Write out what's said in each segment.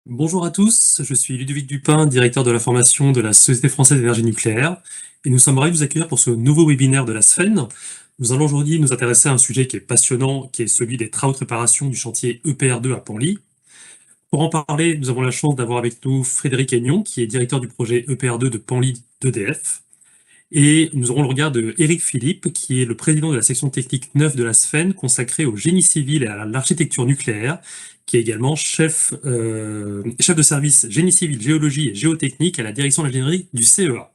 Bonjour à tous, je suis Ludovic Dupin, directeur de la formation de la Société française d'énergie nucléaire, et nous sommes ravis de vous accueillir pour ce nouveau webinaire de la SFEN. Nous allons aujourd'hui nous intéresser à un sujet qui est passionnant, qui est celui des travaux de préparation du chantier EPR2 à Panly. Pour en parler, nous avons la chance d'avoir avec nous Frédéric Aignon, qui est directeur du projet EPR2 de Panly d'EDF. Et nous aurons le regard de Éric Philippe, qui est le président de la section technique 9 de la SFEN, consacrée au génie civil et à l'architecture nucléaire, qui est également chef de service génie civil, géologie et géotechnique à la direction de l'ingénierie du CEA.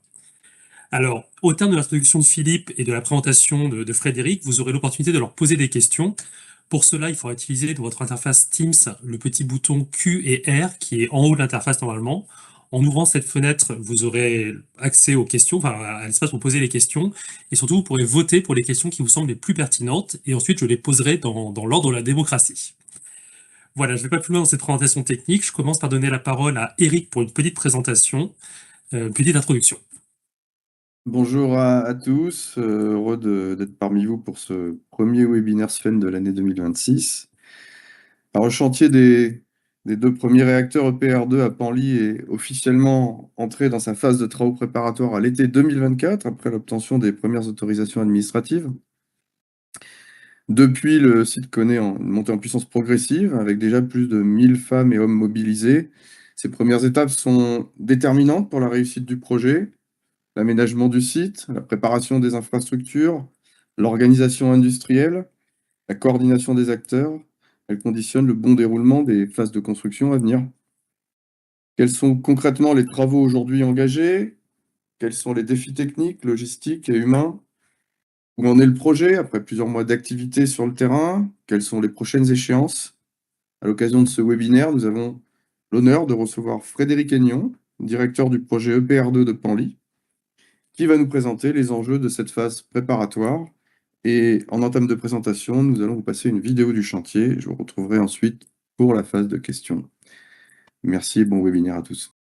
Alors, au terme de l'introduction de Philippe et de la présentation de Frédéric, vous aurez l'opportunité de leur poser des questions. Pour cela, il faudra utiliser dans votre interface Teams le petit bouton Q et R qui est en haut de l'interface normalement. En ouvrant cette fenêtre, vous aurez accès aux questions, enfin à l'espace pour poser les questions, et surtout vous pourrez voter pour les questions qui vous semblent les plus pertinentes, et ensuite je les poserai dans l'ordre de la démocratie. Voilà, je ne vais pas plus loin dans cette présentation technique, je commence par donner la parole à Eric pour une petite présentation, une petite introduction. Bonjour à tous, heureux d'être parmi vous pour ce premier webinaire SFEN de l'année 2026. Alors, le chantier des deux premiers réacteurs EPR2 à Panly est officiellement entré dans sa phase de travaux préparatoires à l'été 2024, après l'obtention des premières autorisations administratives. Depuis, le site connaît une montée en puissance progressive, avec déjà plus de 1000 femmes et hommes mobilisés. Ces premières étapes sont déterminantes pour la réussite du projet. L'aménagement du site, la préparation des infrastructures, l'organisation industrielle, la coordination des acteurs, elles conditionnent le bon déroulement des phases de construction à venir. Quels sont concrètement les travaux aujourd'hui engagés? Quels sont les défis techniques, logistiques et humains? Où en est le projet après plusieurs mois d'activité sur le terrain? Quelles sont les prochaines échéances? À l'occasion de ce webinaire, nous avons l'honneur de recevoir Frédéric Aignon, directeur du projet EPR2 de Panly, qui va nous présenter les enjeux de cette phase préparatoire. Et en entame de présentation, nous allons vous passer une vidéo du chantier. Je vous retrouverai ensuite pour la phase de questions. Merci et bon webinaire à tous.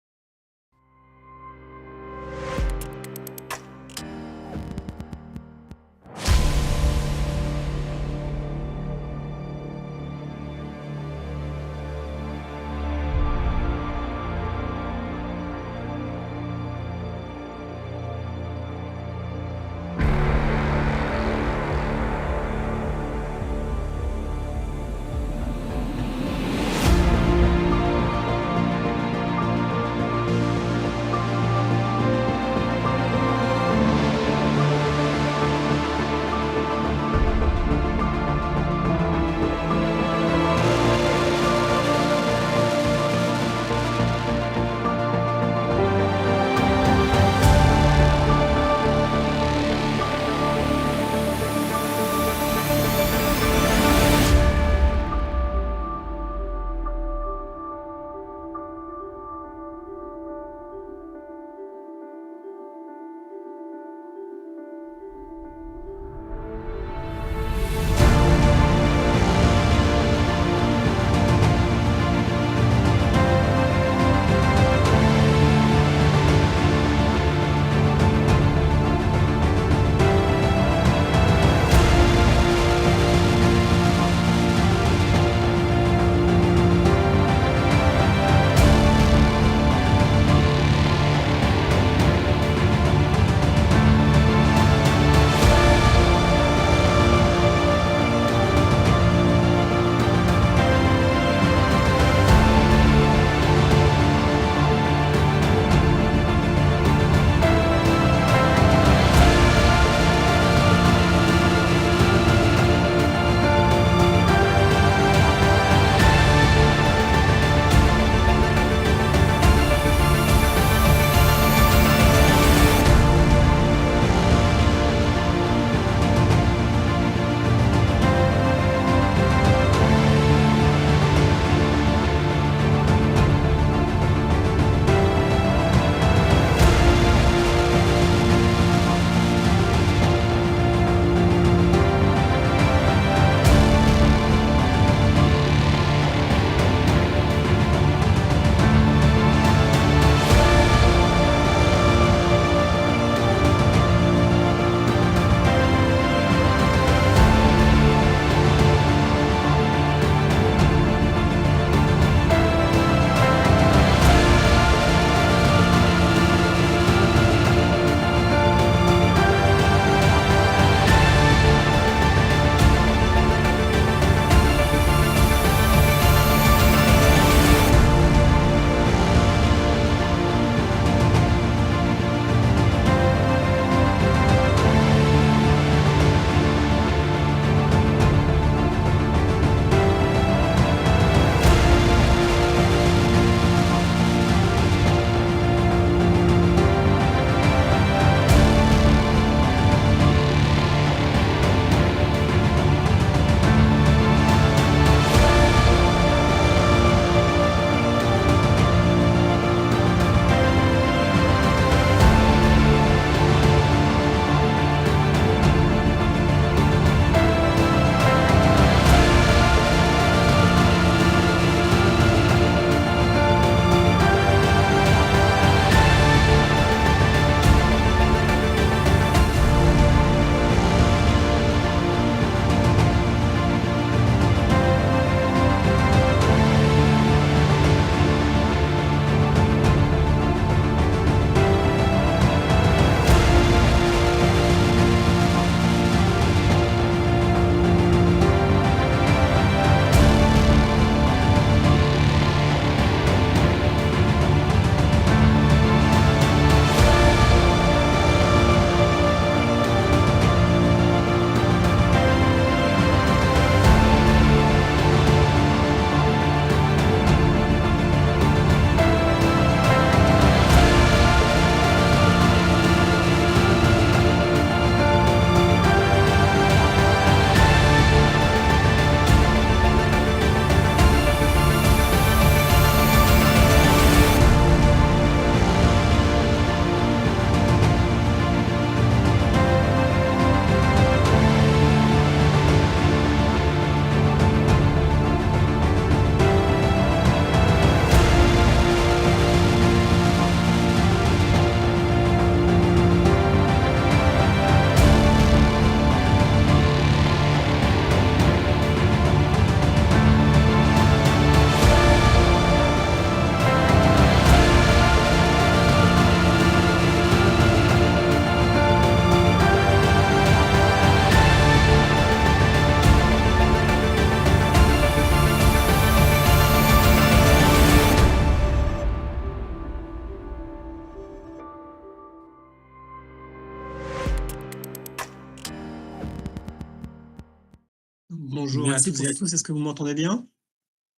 à toutes et à tous. Est-ce que vous m'entendez bien?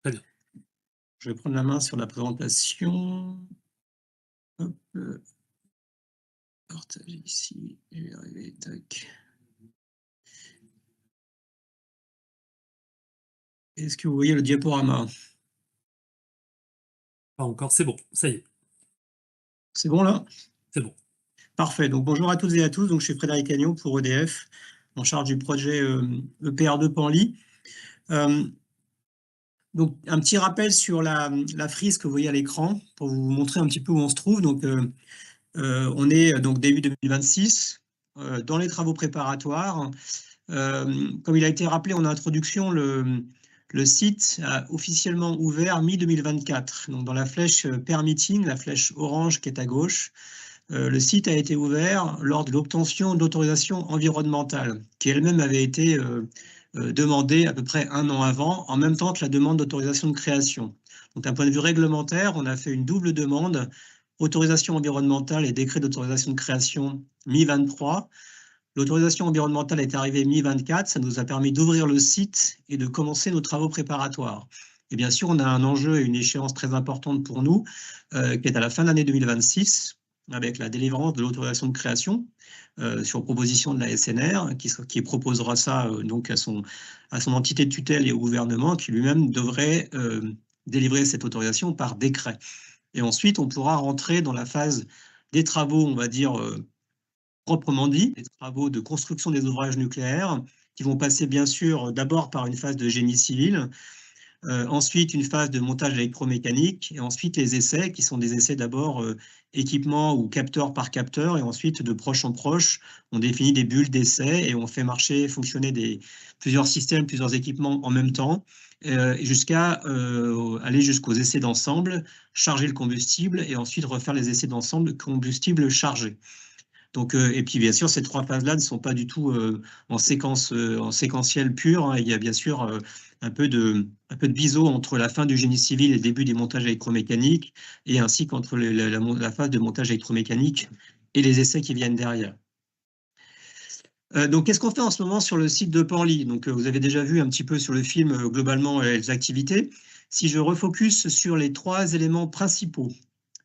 Très bien. Je vais prendre la main sur la présentation. Hop, partager ici. Je vais y arriver. Tac. Est-ce que vous voyez le diaporama? Pas encore, c'est bon, ça y est, C'est bon là? c'est bon. Parfait. Donc bonjour à toutes et à tous. Donc je suis Frédéric Agneau pour EDF, en charge du projet EPR2 Panly. Donc un petit rappel sur la frise que vous voyez à l'écran pour vous montrer un petit peu où on se trouve. Donc on est donc début 2026 dans les travaux préparatoires. Comme il a été rappelé en introduction, le site a officiellement ouvert mi-2024. Donc dans la flèche Permitting, la flèche orange qui est à gauche, le site a été ouvert lors de l'obtention d'autorisation environnementale, qui elle-même avait été demandée à peu près un an avant, en même temps que la demande d'autorisation de création. Donc d'un point de vue réglementaire, on a fait une double demande, autorisation environnementale et décret d'autorisation de création mi-23. L'autorisation environnementale est arrivée mi-24, ça nous a permis d'ouvrir le site et de commencer nos travaux préparatoires. Et bien sûr, on a un enjeu et une échéance très importante pour nous, qui est à la fin de l'année 2026, avec la délivrance de l'autorisation de création sur proposition de la SNR, qui proposera ça donc à son entité de tutelle et au gouvernement, qui lui-même devrait délivrer cette autorisation par décret. Et ensuite, on pourra rentrer dans la phase des travaux, on va dire, proprement dit, des travaux de construction des ouvrages nucléaires, qui vont passer bien sûr d'abord par une phase de génie civil, ensuite une phase de montage électromécanique, et ensuite les essais, qui sont des essais d'abord équipement ou capteur par capteur, et ensuite de proche en proche, on définit des bulles d'essai et on fait marcher, fonctionner plusieurs systèmes, plusieurs équipements en même temps, jusqu'à aller jusqu'aux essais d'ensemble, charger le combustible, et ensuite refaire les essais d'ensemble combustible chargé. Donc, et puis bien sûr, ces trois phases-là ne sont pas du tout en séquentiel pur, hein. Il y a bien sûr un peu de biseau entre la fin du génie civil et le début des montages électromécaniques, et ainsi qu'entre la phase de montage électromécanique et les essais qui viennent derrière. Donc, qu'est-ce qu'on fait en ce moment sur le site de Panly? Donc, vous avez déjà vu un petit peu sur le film globalement les activités. Si je refocus sur les trois éléments principaux.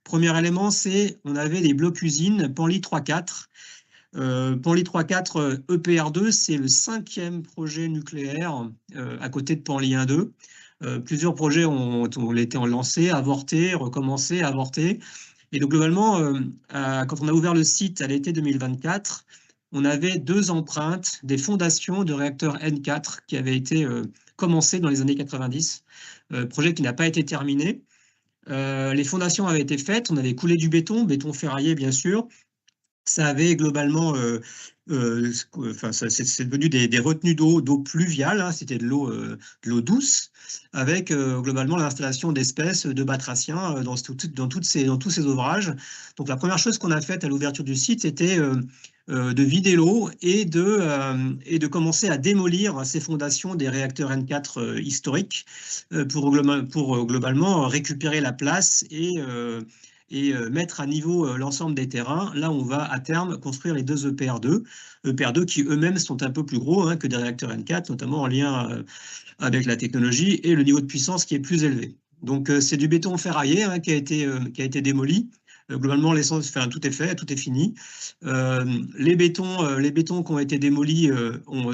Premier élément, c'est on avait des blocs usines Panly 3-4. Panly 3-4 EPR2, c'est le 5e projet nucléaire à côté de Panly 1-2. Plusieurs projets ont été lancés, avortés, recommencés, avortés. Et donc globalement, quand on a ouvert le site à l'été 2024, on avait 2 empreintes des fondations de réacteurs N4 qui avaient été commencées dans les années 90, projet qui n'a pas été terminé. Les fondations avaient été faites, on avait coulé du béton ferraillé bien sûr. Ça avait globalement, c'est devenu des retenues d'eau pluviale, hein, c'était de l'eau douce, avec globalement l'installation d'espèces de batraciens dans tous ces ouvrages. Donc la première chose qu'on a faite à l'ouverture du site, c'était de vider l'eau et de commencer à démolir ces fondations des réacteurs N4 historiques pour globalement récupérer la place et mettre à niveau l'ensemble des terrains. Là, on va à terme construire les 2 EPR2 qui eux-mêmes sont un peu plus gros que des réacteurs N4, notamment en lien avec la technologie et le niveau de puissance qui est plus élevé. Donc, c'est du béton ferraillé qui a été démoli. Globalement, tout est fait, tout est fini. Les bétons qui ont été démolis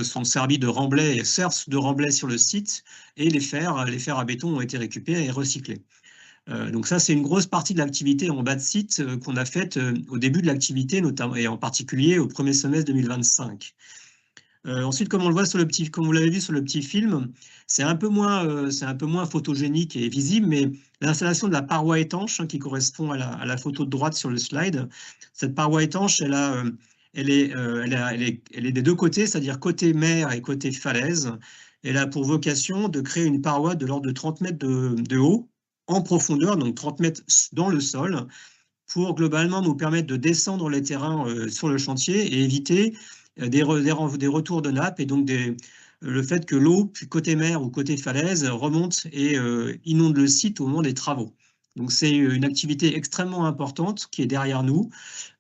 sont servis de remblais et servent de remblais sur le site, et les fers à béton ont été récupérés et recyclés. Donc ça, c'est une grosse partie de l'activité en bas de site qu'on a faite au début de l'activité, notamment et en particulier au premier semestre 2025. Ensuite, comme vous l'avez vu sur le petit film, c'est un peu moins photogénique et visible, mais l'installation de la paroi étanche qui correspond à la photo de droite sur le slide, cette paroi étanche, elle est des deux côtés, c'est-à-dire côté mer et côté falaise. Elle a pour vocation de créer une paroi de l'ordre de 30 mètres de haut, en profondeur, donc 30 mètres dans le sol, pour globalement nous permettre de descendre les terrains sur le chantier et éviter des retours de nappe, et donc le fait que l'eau, côté mer ou côté falaise, remonte et inonde le site au moment des travaux. Donc c'est une activité extrêmement importante qui est derrière nous,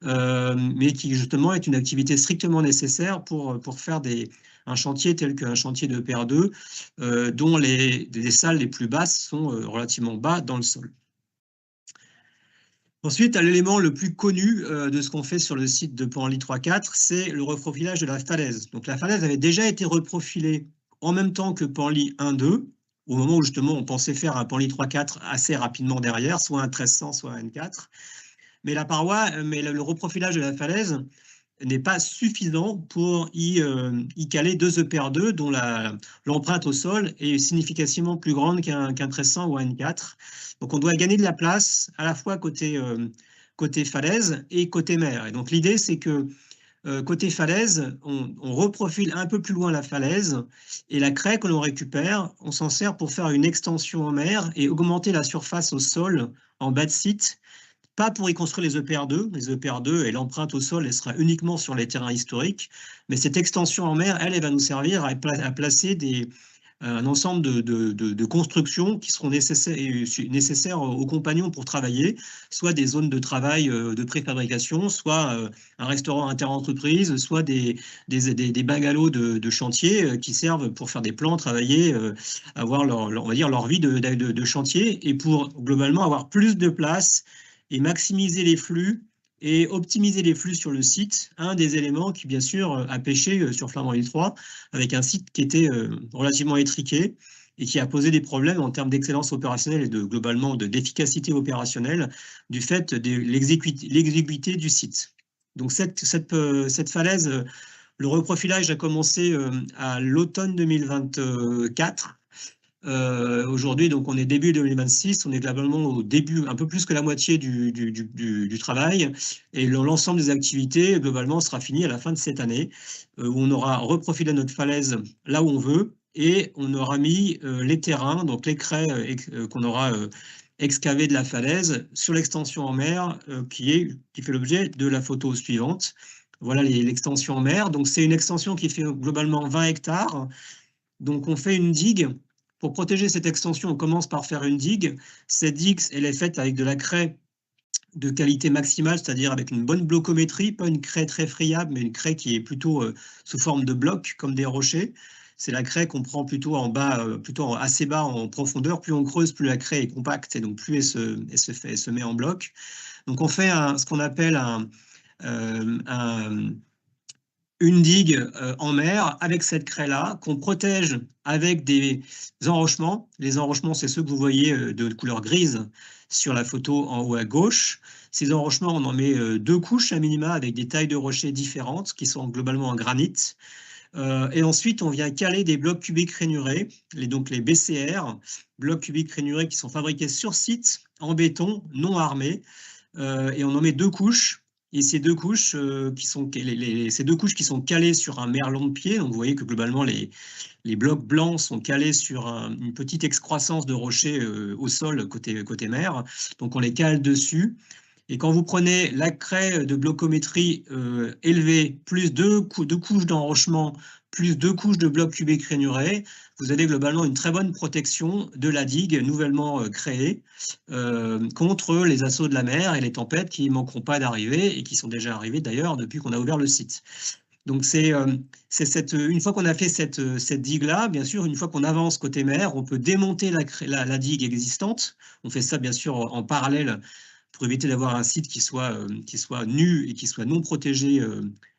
mais qui justement est une activité strictement nécessaire pour faire des un chantier tel qu'un chantier de PR2, dont les salles les plus basses sont relativement bas dans le sol. Ensuite, l'élément le plus connu de ce qu'on fait sur le site de Penly 3-4, c'est le reprofilage de la falaise. Donc la falaise avait déjà été reprofilée en même temps que Penly 1-2, au moment où justement on pensait faire un Penly 3-4 assez rapidement derrière, soit un 1300, soit un N4. Mais la paroi, le reprofilage de la falaise n'est pas suffisant pour y caler deux EPR2 dont l'empreinte au sol est significativement plus grande qu'un 1300 ou un N4. Donc on doit gagner de la place à la fois côté falaise et côté mer. Et donc l'idée c'est que côté falaise, on reprofile un peu plus loin la falaise et la craie que l'on récupère, on s'en sert pour faire une extension en mer et augmenter la surface au sol en bas de site. Pas pour y construire les EPR2. Les EPR2 et l'empreinte au sol, elle sera uniquement sur les terrains historiques. Mais cette extension en mer, elle va nous servir à placer un ensemble de constructions qui seront nécessaires aux compagnons pour travailler, soit des zones de travail de préfabrication, soit un restaurant interentreprise, soit des bungalows de chantier qui servent pour faire des plans, travailler, avoir on va dire leur vie de chantier et pour globalement avoir plus de place et maximiser les flux et optimiser les flux sur le site, un des éléments qui, bien sûr, a pêché sur Flamanville 3, avec un site qui était relativement étriqué et qui a posé des problèmes en termes d'excellence opérationnelle et globalement d'efficacité opérationnelle du fait de l'exiguïté du site. Donc cette falaise, le reprofilage a commencé à l'automne 2024. Aujourd'hui, donc on est début 2026, on est globalement au début, un peu plus que la moitié du travail, et l'ensemble des activités globalement sera fini à la fin de cette année, où on aura reprofilé notre falaise là où on veut, et on aura mis les terrains, donc les craies qu'on aura excavées de la falaise sur l'extension en mer qui fait l'objet de la photo suivante. Voilà l'extension en mer. Donc c'est une extension qui fait globalement 20 hectares. Donc on fait une digue. Pour protéger cette extension, on commence par faire une digue. Cette digue, elle est faite avec de la craie de qualité maximale, c'est-à-dire avec une bonne blocométrie, pas une craie très friable, mais une craie qui est plutôt sous forme de blocs, comme des rochers. C'est la craie qu'on prend plutôt en bas, plutôt assez bas en profondeur. Plus on creuse, plus la craie est compacte et donc plus elle se met en bloc. Donc on fait ce qu'on appelle une digue en mer avec cette craie-là qu'on protège avec des enrochements. Les enrochements, c'est ceux que vous voyez de couleur grise sur la photo en haut à gauche. Ces enrochements, on en met 2 couches à minima avec des tailles de rochers différentes qui sont globalement en granit. Et ensuite, on vient caler des blocs cubiques rainurés, donc les BCR, blocs cubiques rainurés qui sont fabriqués sur site en béton, non armés. Et on en met 2 couches. Et ces deux couches qui sont calées sur un merlon de pied, donc vous voyez que globalement les blocs blancs sont calés sur une petite excroissance de rochers au sol côté mer, donc on les cale dessus. Et quand vous prenez la craie de blocométrie élevée, plus 2 couches d'enrochement, plus 2 couches de blocs cubiques rainurés, vous avez globalement une très bonne protection de la digue nouvellement créée contre les assauts de la mer et les tempêtes qui ne manqueront pas d'arriver et qui sont déjà arrivées d'ailleurs depuis qu'on a ouvert le site. Donc une fois qu'on a fait cette digue-là, bien sûr, une fois qu'on avance côté mer, on peut démonter la digue existante. On fait ça bien sûr en parallèle pour éviter d'avoir un site qui soit nu et qui soit non protégé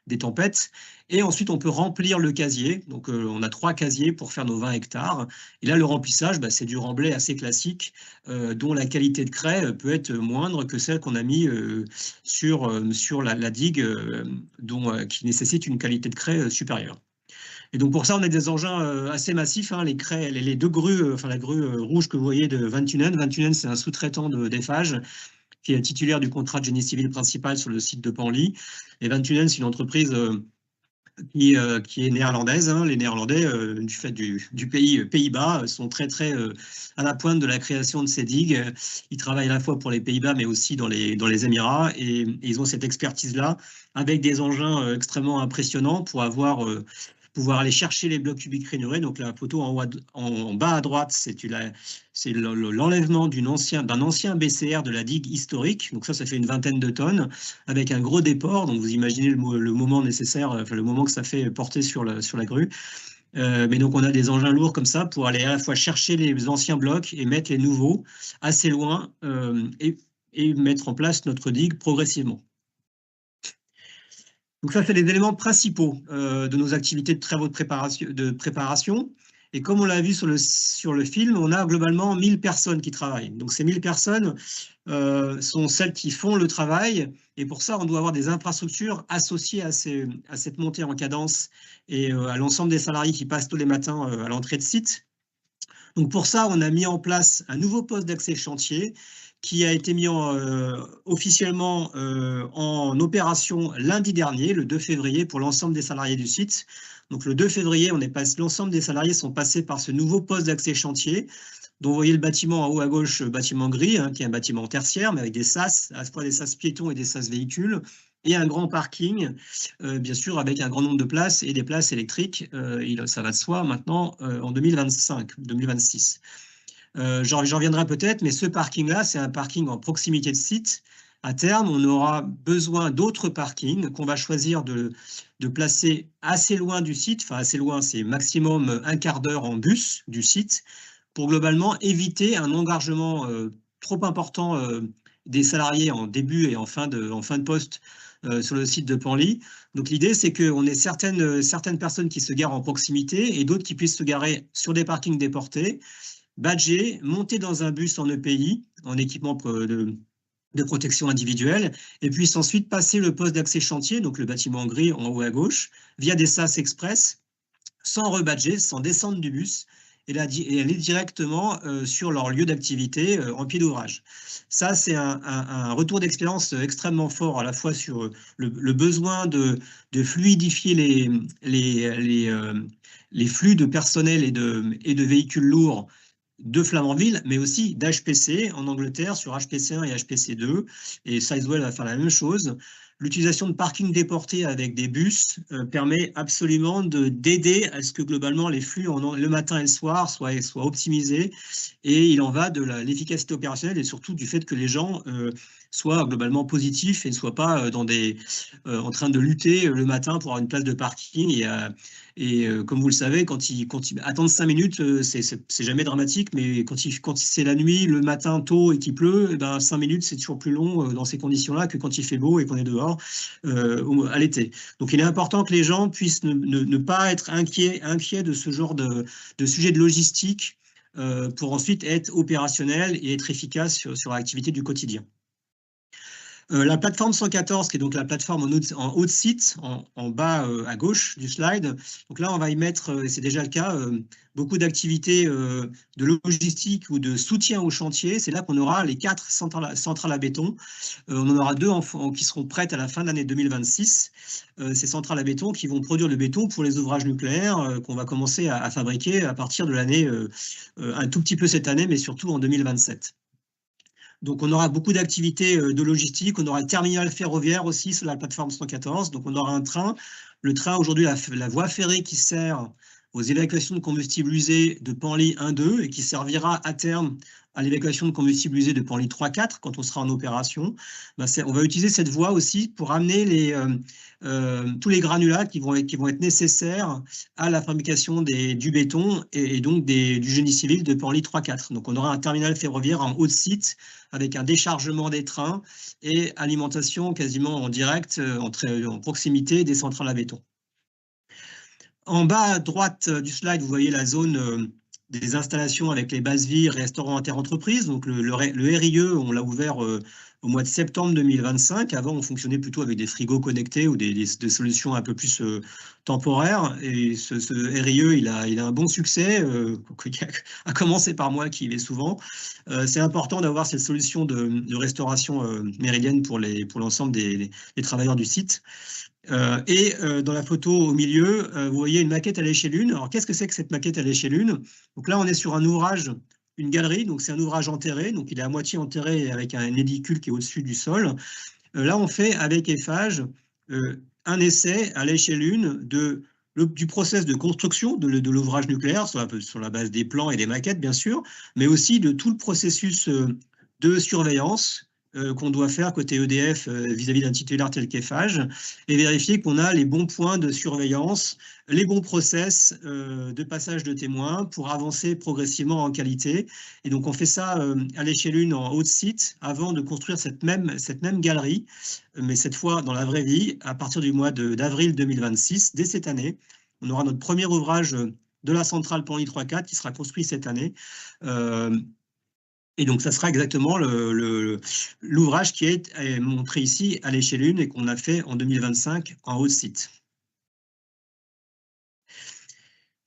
des tempêtes. Et ensuite, on peut remplir le casier. Donc, on a 3 casiers pour faire nos 20 hectares. Et là, le remplissage, c'est du remblai assez classique, dont la qualité de craie peut être moindre que celle qu'on a mis sur la digue, qui nécessite une qualité de craie supérieure. Et donc pour ça, on a des engins assez massifs, hein, les 2 grues, la grue rouge que vous voyez de Vantunen. Vantunen, c'est un sous-traitant d'Eiffage qui est titulaire du contrat de génie civil principal sur le site de Penly. Et Vantunen, c'est une entreprise qui est néerlandaise. Hein. Les Néerlandais, du fait du Pays-Bas, sont très à la pointe de la création de ces digues. Ils travaillent à la fois pour les Pays-Bas, mais aussi dans les Émirats. Et ils ont cette expertise-là, avec des engins extrêmement impressionnants pour avoir pouvoir aller chercher les blocs cubiques rainurés. Donc la photo en bas à droite, c'est l'enlèvement d'un ancien BCR de la digue historique. Donc ça fait une vingtaine de tonnes, avec un gros déport. Donc vous imaginez le moment nécessaire, enfin le moment que ça fait porter sur la grue. Mais donc on a des engins lourds comme ça pour aller à la fois chercher les anciens blocs et mettre les nouveaux assez loin et mettre en place notre digue progressivement. Donc ça, c'est les éléments principaux de nos activités de travaux de préparation. Et comme on l'a vu sur le film, on a globalement 1000 personnes qui travaillent. Donc ces 1000 personnes sont celles qui font le travail. Et pour ça, on doit avoir des infrastructures associées à cette montée en cadence et à l'ensemble des salariés qui passent tous les matins à l'entrée de site. Donc pour ça, on a mis en place un nouveau poste d'accès chantier qui a été mis officiellement en opération lundi dernier, le 2 février, pour l'ensemble des salariés du site. Donc le 2 février, l'ensemble des salariés sont passés par ce nouveau poste d'accès chantier, dont vous voyez le bâtiment en haut à gauche, bâtiment gris, qui est un bâtiment tertiaire, mais avec des sas, à la fois des sas piétons et des sas véhicules, et un grand parking, bien sûr, avec un grand nombre de places et des places électriques. Ça va de soi maintenant en 2025-2026. J'en reviendrai peut-être, mais ce parking-là, c'est un parking en proximité de site. À terme, on aura besoin d'autres parkings qu'on va choisir de placer assez loin du site. Enfin, assez loin, c'est maximum un quart d'heure en bus du site, pour globalement éviter un engorgement trop important des salariés en début et en fin de poste sur le site de Penly. Donc l'idée, c'est qu'on ait certaines personnes qui se garent en proximité et d'autres qui puissent se garer sur des parkings déportés, badger, monter dans un bus en EPI, en équipement de protection individuelle, et puis ensuite passer le poste d'accès chantier, donc le bâtiment gris en haut à gauche, via des sas express, sans rebadger, sans descendre du bus, et aller directement sur leur lieu d'activité en pied d'ouvrage. Ça, c'est un retour d'expérience extrêmement fort, à la fois sur le besoin de fluidifier les flux de personnel et de véhicules lourds de Flamanville, mais aussi d'HPC en Angleterre sur HPC1 et HPC2. Et Sizewell va faire la même chose. L'utilisation de parking déporté avec des bus permet absolument d'aider à ce que globalement les flux le matin et le soir soient optimisés. Et il en va de l'efficacité opérationnelle et surtout du fait que les gens soient globalement positifs et ne soient pas en train de lutter le matin pour avoir une place de parking. Et comme vous le savez, quand ils attendent 5 minutes, c'est jamais dramatique, mais quand c'est la nuit, le matin tôt et qu'il pleut, 5 minutes, c'est toujours plus long dans ces conditions-là que quand il fait beau et qu'on est dehors à l'été. Donc il est important que les gens puissent ne pas être inquiets de ce genre de sujet de logistique pour ensuite être opérationnels et être efficaces sur l'activité du quotidien. La plateforme 114, qui est donc la plateforme en haut de site, en bas à gauche du slide. Donc là, on va y mettre, et c'est déjà le cas, beaucoup d'activités de logistique ou de soutien au chantier. C'est là qu'on aura les 4 centrales à béton. On en aura 2 qui seront prêtes à la fin de l'année 2026. Ces centrales à béton qui vont produire le béton pour les ouvrages nucléaires qu'on va commencer à fabriquer à partir de l'année, un tout petit peu cette année, mais surtout en 2027. Donc, on aura beaucoup d'activités de logistique. On aura le terminal ferroviaire aussi sur la plateforme 114. Donc, on aura un train. Le train, aujourd'hui, la voie ferrée qui sert aux évacuations de combustible usé de Penly 1-2 et qui servira à terme à l'évacuation de combustible usé de Penly 3-4 quand on sera en opération. On va utiliser cette voie aussi pour amener tous les granulats qui vont être nécessaires à la fabrication du béton et donc du génie civil de Penly 3-4. Donc on aura un terminal ferroviaire en haut de site avec un déchargement des trains et alimentation quasiment en direct, en proximité des centrales à béton. En bas à droite du slide, vous voyez la zone des installations avec les bases vie, restaurants interentreprises. Donc le RIE, on l'a ouvert au mois de septembre 2025. Avant, on fonctionnait plutôt avec des frigos connectés ou des solutions un peu plus temporaires. Et ce RIE, il a un bon succès, à commencer par moi qui y vais souvent. C'est important d'avoir cette solution de restauration méridienne pour l'ensemble des travailleurs du site. Dans la photo au milieu, vous voyez une maquette à l'échelle 1. Alors, qu'est-ce que c'est que cette maquette à l'échelle 1? Donc là, on est sur un ouvrage, une galerie, donc c'est un ouvrage enterré, donc il est à moitié enterré avec un édicule qui est au-dessus du sol. Là, on fait avec Eiffage un essai à l'échelle 1 de du process de construction de l'ouvrage nucléaire sur la base des plans et des maquettes, bien sûr, mais aussi de tout le processus de surveillance qu'on doit faire côté EDF vis-à-vis d'un titulaire tel qu'Eiffage, et vérifier qu'on a les bons points de surveillance, les bons process de passage de témoins pour avancer progressivement en qualité. Et donc on fait ça à l'échelle 1 en haut de site avant de construire cette même galerie, mais cette fois dans la vraie vie, à partir du mois d'avril 2026, dès cette année. On aura notre premier ouvrage de la centrale Penly 3-4 qui sera construit cette année. Et donc, ça sera exactement l'ouvrage qui est montré ici à l'échelle 1 et qu'on a fait en 2025 en haut de site.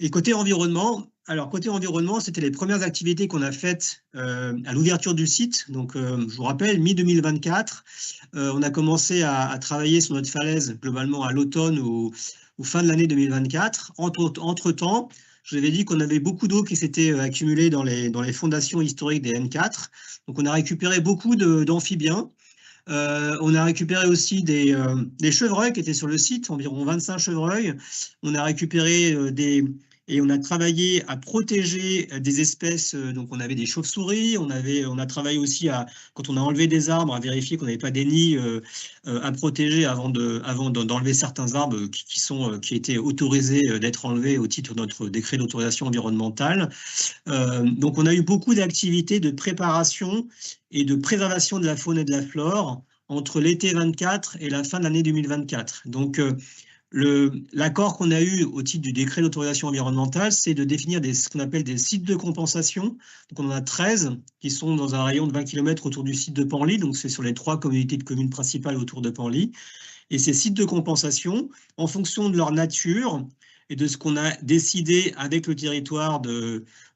Et côté environnement, alors côté environnement, c'était les premières activités qu'on a faites à l'ouverture du site. Donc, je vous rappelle, mi-2024, on a commencé à travailler sur notre falaise globalement à l'automne ou fin de l'année 2024. Entre-temps, je vous avais dit qu'on avait beaucoup d'eau qui s'était accumulée dans les fondations historiques des N4. Donc, on a récupéré beaucoup d'amphibiens. On a récupéré aussi des chevreuils qui étaient sur le site, environ 25 chevreuils. On a récupéré et on a travaillé à protéger des espèces. Donc, on avait des chauves-souris. On a travaillé aussi quand on a enlevé des arbres, à vérifier qu'on n'avait pas des nids à protéger avant d'enlever certains arbres qui étaient autorisés d'être enlevés au titre de notre décret d'autorisation environnementale. Donc, on a eu beaucoup d'activités de préparation et de préservation de la faune et de la flore entre l'été 24 et la fin de l'année 2024. Donc, l'accord qu'on a eu au titre du décret d'autorisation environnementale, c'est de définir ce qu'on appelle des sites de compensation. Donc, on en a 13 qui sont dans un rayon de 20 km autour du site de Penly. Donc, c'est sur les 3 communautés de communes principales autour de Penly. Et ces sites de compensation, en fonction de leur nature et de ce qu'on a décidé avec le territoire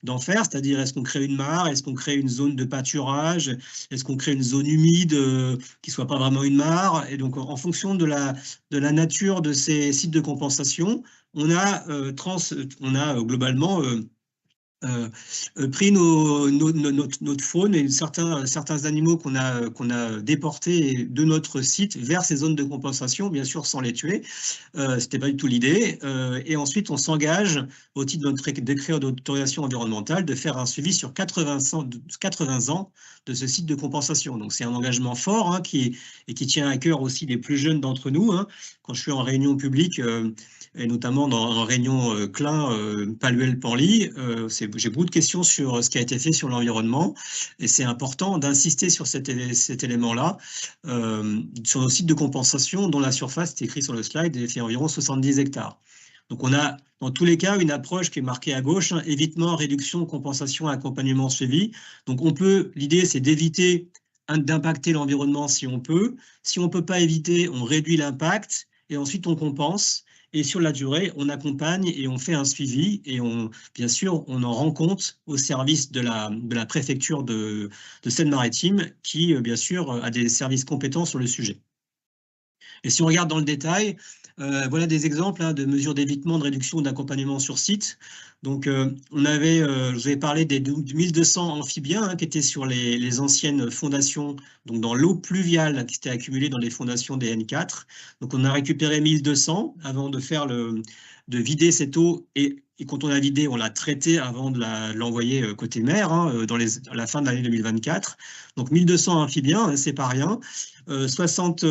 d'en faire, c'est-à-dire est-ce qu'on crée une mare, est-ce qu'on crée une zone de pâturage, est-ce qu'on crée une zone humide qui ne soit pas vraiment une mare. Et donc, en fonction de la nature de ces sites de compensation, on a globalement pris notre faune et certains animaux qu'on a déportés de notre site vers ces zones de compensation, bien sûr sans les tuer. C'était pas du tout l'idée. Et ensuite, on s'engage, au titre de notre décret d'autorisation environnementale, de faire un suivi sur 80 ans de ce site de compensation. Donc, c'est un engagement fort hein, qui tient à cœur aussi les plus jeunes d'entre nous. Hein. Quand je suis en réunion publique, et notamment en réunion Klein, Paluel, Penly, j'ai beaucoup de questions sur ce qui a été fait sur l'environnement et c'est important d'insister sur cet élément-là sur nos sites de compensation dont la surface, c'est écrit sur le slide, fait environ 70 hectares. Donc on a dans tous les cas une approche qui est marquée à gauche, hein, évitement, réduction, compensation, accompagnement, suivi. Donc l'idée c'est d'éviter d'impacter l'environnement si on peut. Si on ne peut pas éviter, on réduit l'impact et ensuite on compense. Et sur la durée, on accompagne et on fait un suivi et bien sûr, on en rend compte au service de la préfecture de Seine-Maritime qui, bien sûr, a des services compétents sur le sujet. Et si on regarde dans le détail, voilà des exemples hein, de mesures d'évitement, de réduction, d'accompagnement sur site. Donc, je vous avais parlé des 1200 amphibiens hein, qui étaient sur les anciennes fondations, donc dans l'eau pluviale qui s'était accumulée dans les fondations des N4. Donc, on a récupéré 1200 avant de vider cette eau et quand on a vidé, on l'a traité avant de l'envoyer côté mer hein, à la fin de l'année 2024. Donc, 1200 amphibiens, hein, c'est pas rien. 60,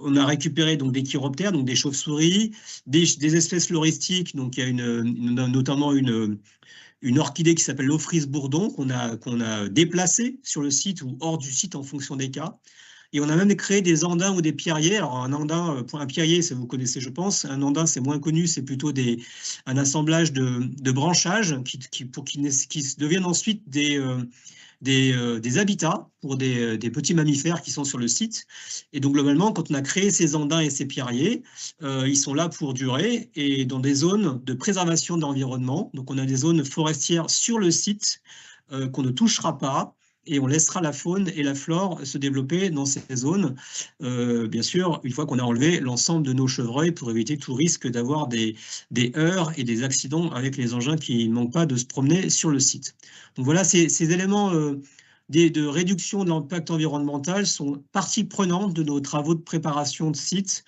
on a récupéré donc des chiroptères, donc des chauves-souris, des espèces floristiques. Donc, il y a notamment une orchidée qui s'appelle l'Ophrys bourdon qu'on a déplacée sur le site ou hors du site en fonction des cas. Et on a même créé des andins ou des pierriers. Alors, un pierrier, ça vous connaissez, je pense. Un andin, c'est moins connu, c'est plutôt un assemblage de branchages qui deviennent ensuite des habitats pour des petits mammifères qui sont sur le site. Et donc, globalement, quand on a créé ces andins et ces pierriers, ils sont là pour durer et dans des zones de préservation de l'environnement. Donc, on a des zones forestières sur le site qu'on ne touchera pas et on laissera la faune et la flore se développer dans ces zones. Bien sûr, une fois qu'on a enlevé l'ensemble de nos chevreuils pour éviter tout risque d'avoir des heurts et des accidents avec les engins qui ne manquent pas de se promener sur le site. Donc voilà, ces éléments de réduction de l'impact environnemental sont partie prenante de nos travaux de préparation de site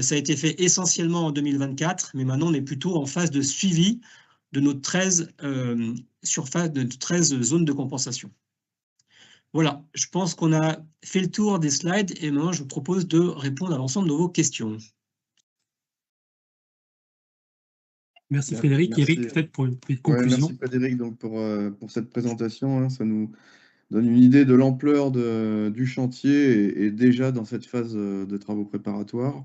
Ça a été fait essentiellement en 2024, mais maintenant on est plutôt en phase de suivi de nos 13 surfaces, de 13 zones de compensation. Voilà, je pense qu'on a fait le tour des slides et maintenant je vous propose de répondre à l'ensemble de vos questions. Merci Frédéric. Merci. Eric, peut-être pour une petite Ouais, conclusion. merci Frédéric donc pour cette présentation, hein. Ça nous donne une idée de l'ampleur du chantier et déjà dans cette phase de travaux préparatoires.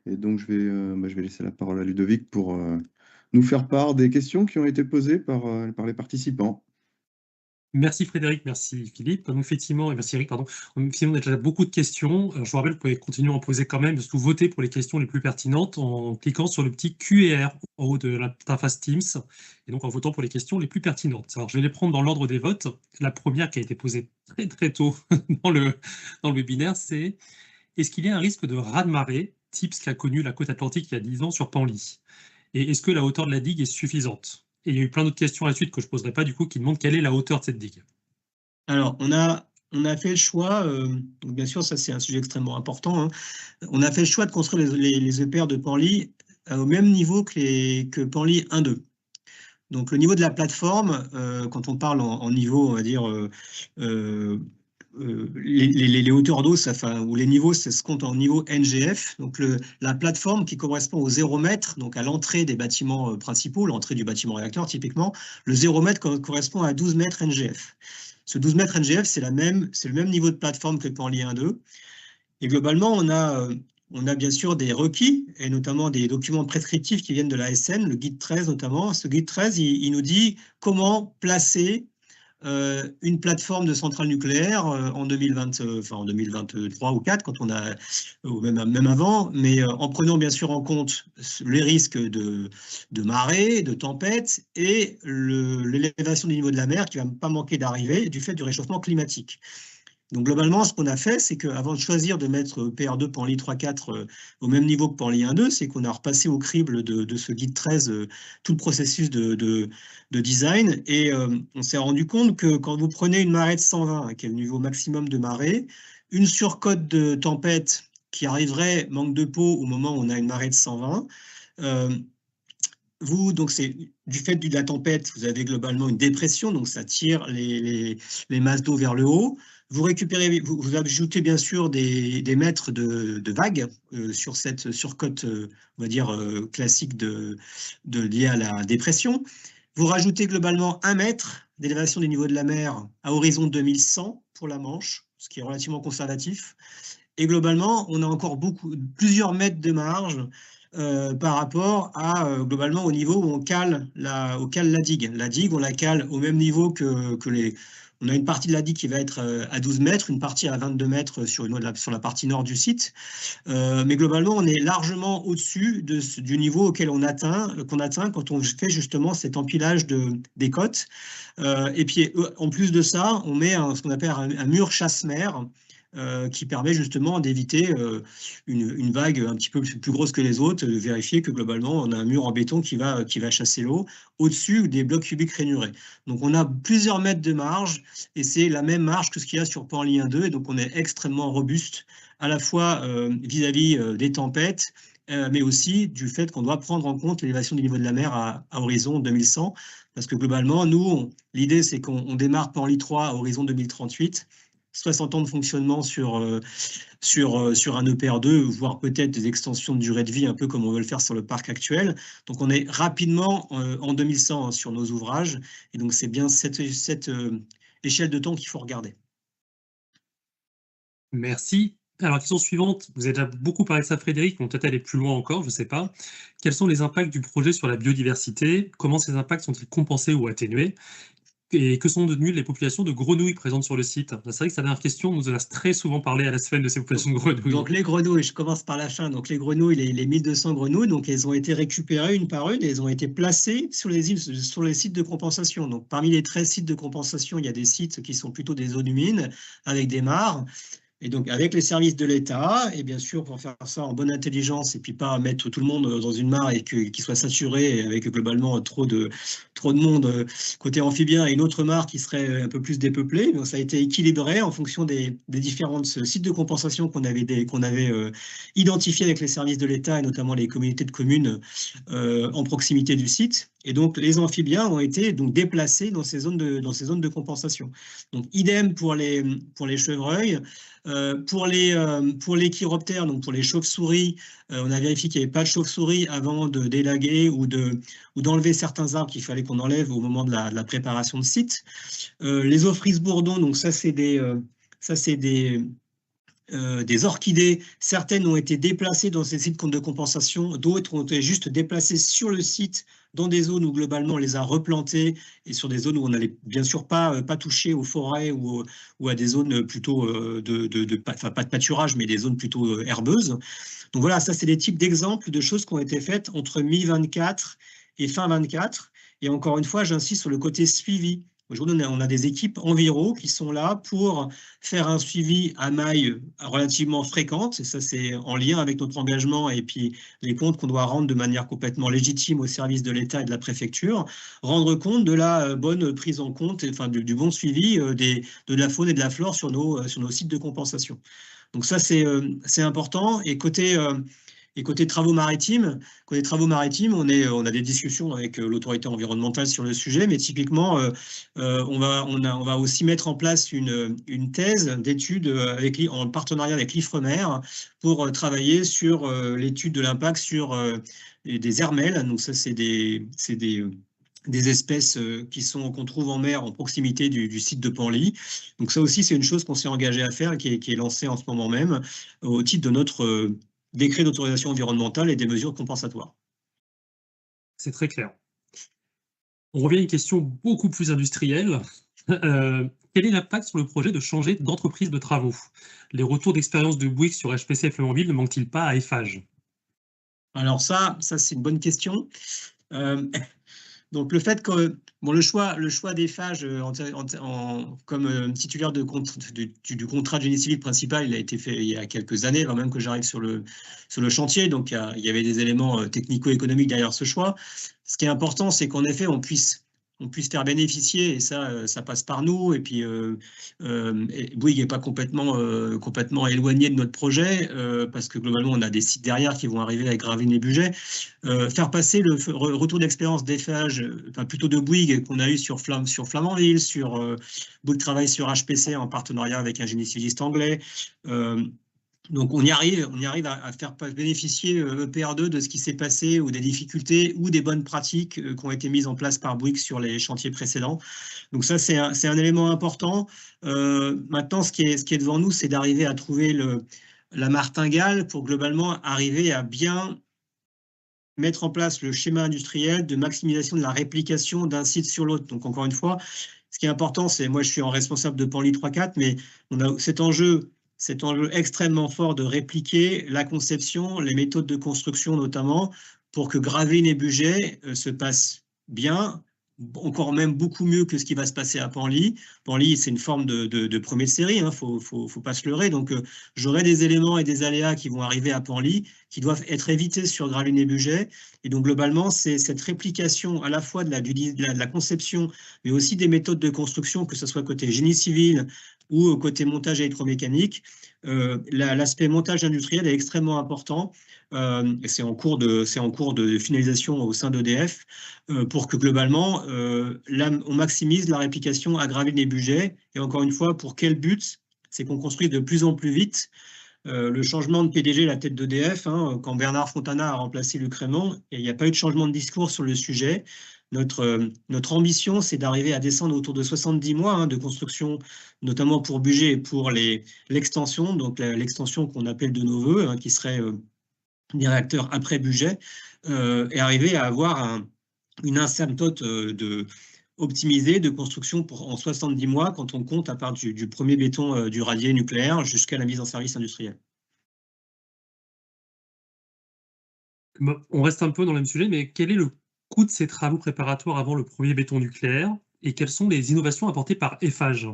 Et donc, je vais laisser la parole à Ludovic pour nous faire part des questions qui ont été posées par les participants. Merci Frédéric, merci Philippe. Donc effectivement, et merci Eric, pardon. Effectivement, on a déjà beaucoup de questions. Je vous rappelle, vous pouvez continuer à en poser quand même, parce que vous votez pour les questions les plus pertinentes en cliquant sur le petit Q&R en haut de l'interface Teams, et donc en votant pour les questions les plus pertinentes. Alors, je vais les prendre dans l'ordre des votes. La première qui a été posée très très tôt dans le webinaire, c'est: est-ce qu'il y a un risque de raz-de-marée, type ce qu'a connu la côte atlantique il y a 10 ans sur Penly? Et est-ce que la hauteur de la digue est suffisante? Et il y a eu plein d'autres questions à la suite que je ne poserai pas, du coup, qui demandent quelle est la hauteur de cette digue. Alors, on a fait le choix, donc bien sûr, ça c'est un sujet extrêmement important, hein. On a fait le choix de construire les EPR de Penly au même niveau que Penly 1-2. Donc, le niveau de la plateforme, quand on parle en niveau, on va dire, les hauteurs d'eau, ou les niveaux, ça se compte en niveau NGF. Donc, la plateforme qui correspond au 0 mètre, donc à l'entrée des bâtiments principaux, l'entrée du bâtiment réacteur typiquement, le 0 mètre correspond à 12 mètres NGF. Ce 12 mètres NGF, c'est le même niveau de plateforme que Penly 1-2. Et globalement, on a bien sûr des requis, et notamment des documents prescriptifs qui viennent de l'ASN, le guide 13 notamment. Ce guide 13, il nous dit comment placer une plateforme de centrale nucléaire en 2023 ou 2024, quand on a, ou même avant, mais en prenant bien sûr en compte les risques de marée, de tempête et l'élévation du niveau de la mer qui ne va pas manquer d'arriver du fait du réchauffement climatique. Donc globalement, ce qu'on a fait, c'est qu'avant de choisir de mettre PR2 Penly 3.4 au même niveau que Penly 1.2, c'est qu'on a repassé au crible de ce guide 13 tout le processus de design, et on s'est rendu compte que quand vous prenez une marée de 120, qui est le niveau maximum de marée, une surcote de tempête qui arriverait manque de peau au moment où on a une marée de 120, donc c'est du fait de la tempête, vous avez globalement une dépression, donc ça tire les masses d'eau vers le haut. Vous récupérez, vous ajoutez bien sûr des mètres de vagues sur cette surcote, on va dire, classique liée à la dépression. Vous rajoutez globalement 1 mètre d'élévation du niveau de la mer à horizon 2100 pour la Manche, ce qui est relativement conservatif. Et globalement, on a encore plusieurs mètres de marge par rapport à, globalement, au niveau où on cale la digue. La digue, on la cale au même niveau que les... On a une partie de la digue qui va être à 12 mètres, une partie à 22 mètres sur la partie nord du site. Mais globalement, on est largement au-dessus du niveau auquel qu'on atteint quand on fait justement cet empilage des côtes. Et puis, en plus de ça, on met ce qu'on appelle un mur chasse-mer, qui permet justement d'éviter une vague un petit peu plus grosse que les autres, de vérifier que globalement on a un mur en béton qui va chasser l'eau au-dessus des blocs cubiques rainurés. Donc on a plusieurs mètres de marge, et c'est la même marge que ce qu'il y a sur Penly 1.2, et donc on est extrêmement robuste à la fois vis-à-vis des tempêtes, mais aussi du fait qu'on doit prendre en compte l'élévation du niveau de la mer à horizon 2100, parce que globalement, nous, l'idée c'est qu'on démarre Penly 3 à horizon 2038, 60 ans de fonctionnement sur un EPR2, voire peut-être des extensions de durée de vie, un peu comme on veut le faire sur le parc actuel. Donc on est rapidement en 2100 sur nos ouvrages, et donc c'est bien cette échelle de temps qu'il faut regarder. Merci. Alors, question suivante. Vous avez déjà beaucoup parlé de ça, Frédéric, mais on peut-être aller plus loin encore, je ne sais pas. Quels sont les impacts du projet sur la biodiversité? Comment ces impacts sont-ils compensés ou atténués? Et que sont devenues les populations de grenouilles présentes sur le site? C'est vrai que sa dernière question nous en a très souvent parlé à la semaine de ces populations de grenouilles. Donc les grenouilles, je commence par la fin. Donc les grenouilles, les 1200 grenouilles, donc elles ont été récupérées une par une et elles ont été placées sur les sites de compensation. Donc parmi les 13 sites de compensation, il y a des sites qui sont plutôt des zones humides avec des mares. Et donc, avec les services de l'État, et bien sûr, pour faire ça en bonne intelligence et puis pas mettre tout le monde dans une mare et qu'il soit saturé avec globalement trop de trop de monde côté amphibien et une autre mare qui serait un peu plus dépeuplée. Donc ça a été équilibré en fonction des différents sites de compensation qu'on avait identifiés avec les services de l'État et notamment les communautés de communes en proximité du site. Et donc les amphibiens ont été donc déplacés dans ces zones de compensation. Donc idem pour les chevreuils. Pour les chiroptères, donc pour les chauves-souris, on a vérifié qu'il n'y avait pas de chauves-souris avant de d'élaguer ou d'enlever certains arbres qu'il fallait qu'on enlève au moment de la préparation de site. Les ophris-bourdons, donc ça c'est des orchidées. Certaines ont été déplacées dans ces sites de compensation, d'autres ont été juste déplacées sur le site dans des zones où globalement on les a replantées et sur des zones où on n'allait bien sûr pas toucher aux forêts ou à des zones plutôt enfin pas de pâturage, mais des zones plutôt herbeuses. Donc voilà, ça c'est des types d'exemples de choses qui ont été faites entre mi-24 et fin 24. Et encore une fois, j'insiste sur le côté suivi. Aujourd'hui, on a des équipes enviro qui sont là pour faire un suivi à maille relativement fréquente, et ça c'est en lien avec notre engagement et puis les comptes qu'on doit rendre de manière complètement légitime au service de l'État et de la préfecture, rendre compte de la bonne prise en compte, enfin du bon suivi de la faune et de la flore sur nos sites de compensation. Donc ça c'est important. Et côté travaux maritimes, on a des discussions avec l'autorité environnementale sur le sujet, mais typiquement, on va aussi mettre en place une thèse d'étude en partenariat avec l'Ifremer pour travailler sur l'étude de l'impact sur des hermelles. Donc ça, c'est des espèces qu'on trouve en mer en proximité du site de Penly. Donc ça aussi, c'est une chose qu'on s'est engagé à faire et qui est lancée en ce moment même au titre de notre décret d'autorisation environnementale et des mesures compensatoires. C'est très clair. On revient à une question beaucoup plus industrielle. Quel est l'impact sur le projet de changer d'entreprise de travaux? Les retours d'expérience de Bouygues sur HPC Flamanville ne manquent-ils pas à Eiffage? Alors ça c'est une bonne question. Donc le fait que le choix d'Eiffage comme titulaire du contrat de génie civil principal, il a été fait il y a quelques années, avant même que j'arrive sur le chantier. Donc il y avait des éléments technico-économiques derrière ce choix. Ce qui est important, c'est qu'en effet, on puisse faire bénéficier, et ça passe par nous. Et puis Bouygues n'est pas complètement éloigné de notre projet, parce que globalement, on a des sites derrière qui vont arriver avec Gravelines et Bugey. Faire passer le retour d'expérience d'Eiffage, enfin plutôt de Bouygues, qu'on a eu sur Flamanville, Bouygues travaille sur HPC en partenariat avec un génie civiliste anglais. Donc on y arrive à faire bénéficier EPR2 de ce qui s'est passé, ou des difficultés ou des bonnes pratiques qui ont été mises en place par Bouygues sur les chantiers précédents. Donc ça, c'est un élément important. Maintenant, ce qui est devant nous, c'est d'arriver à trouver la martingale pour globalement arriver à bien mettre en place le schéma industriel de maximisation de la réplication d'un site sur l'autre. Donc encore une fois, ce qui est important, c'est, moi je suis en responsable de Penly 3-4, mais on a cet enjeu extrêmement fort de répliquer la conception, les méthodes de construction notamment, pour que Gravelines et Bugey se passent bien, encore même beaucoup mieux que ce qui va se passer à Penly. Penly, c'est une forme de premier de série, hein, faut pas se leurrer. Donc j'aurai des éléments et des aléas qui vont arriver à Penly, qui doivent être évités sur Gravelines et Bugey. Et donc globalement, c'est cette réplication à la fois de la conception, mais aussi des méthodes de construction, que ce soit côté génie civil ou côté montage électromécanique. L'aspect montage industriel est extrêmement important. Et c'est en cours de finalisation au sein d'EDF, pour que globalement on maximise la réplication à Gravelines et Bugey. Et encore une fois, pour quel but? C'est qu'on construise de plus en plus vite. Le changement de PDG, la tête d'EDF, quand Bernard Fontana a remplacé Luc Rémont, et il n'y a pas eu de changement de discours sur le sujet. Notre ambition, c'est d'arriver à descendre autour de 70 mois de construction, notamment pour Bugey et pour l'extension, donc l'extension qu'on appelle de nos voeux, qui serait des réacteurs après Bugey, et arriver à avoir une asymptote optimisée de construction en 70 mois, quand on compte à part du premier béton du radier nucléaire jusqu'à la mise en service industriel. On reste un peu dans le même sujet, mais quel est le coût de ces travaux préparatoires avant le premier béton nucléaire, et quelles sont les innovations apportées par Eiffage?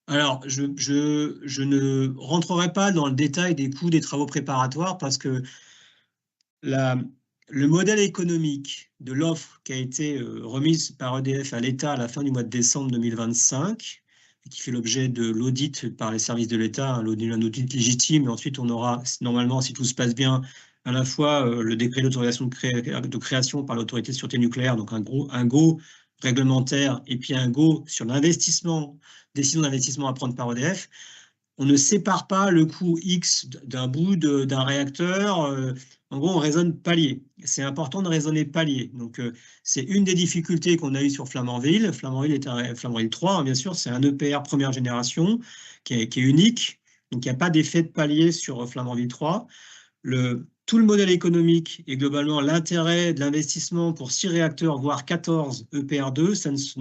Alors, je ne rentrerai pas dans le détail des coûts des travaux préparatoires, parce que le modèle économique de l'offre qui a été remise par EDF à l'État à la fin du mois de décembre 2025, et qui fait l'objet de l'audit par les services de l'État, un audit légitime, et ensuite on aura, normalement, si tout se passe bien, à la fois le décret d'autorisation de création par l'autorité de sûreté nucléaire, donc un go réglementaire, et puis un go sur l'investissement, décision d'investissement à prendre par EDF. On ne sépare pas le coût X d'un bout d'un réacteur. En gros, on raisonne palier. C'est important de raisonner palier. Donc, c'est une des difficultés qu'on a eues sur Flamanville. Flamanville 3, hein, bien sûr, c'est un EPR première génération qui est unique. Donc, il n'y a pas d'effet de palier sur Flamanville 3. Tout le modèle économique et globalement l'intérêt de l'investissement pour 6 réacteurs, voire 14 EPR2,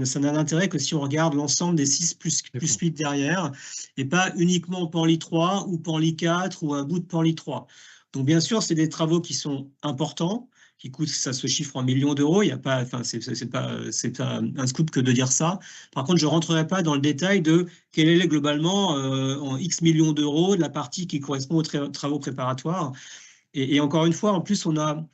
ça n'a d'intérêt que si on regarde l'ensemble des 6 plus 8 derrière, et pas uniquement Panly 3 ou Panly 4 ou un bout de Panly 3. Donc bien sûr, c'est des travaux qui sont importants, qui coûtent, ça se chiffre en millions d'euros. Il y a pas, enfin, c'est pas un scoop que de dire ça. Par contre, je ne rentrerai pas dans le détail de quel est globalement en X millions d'euros de la partie qui correspond aux travaux préparatoires. Et encore une fois, en plus, il ne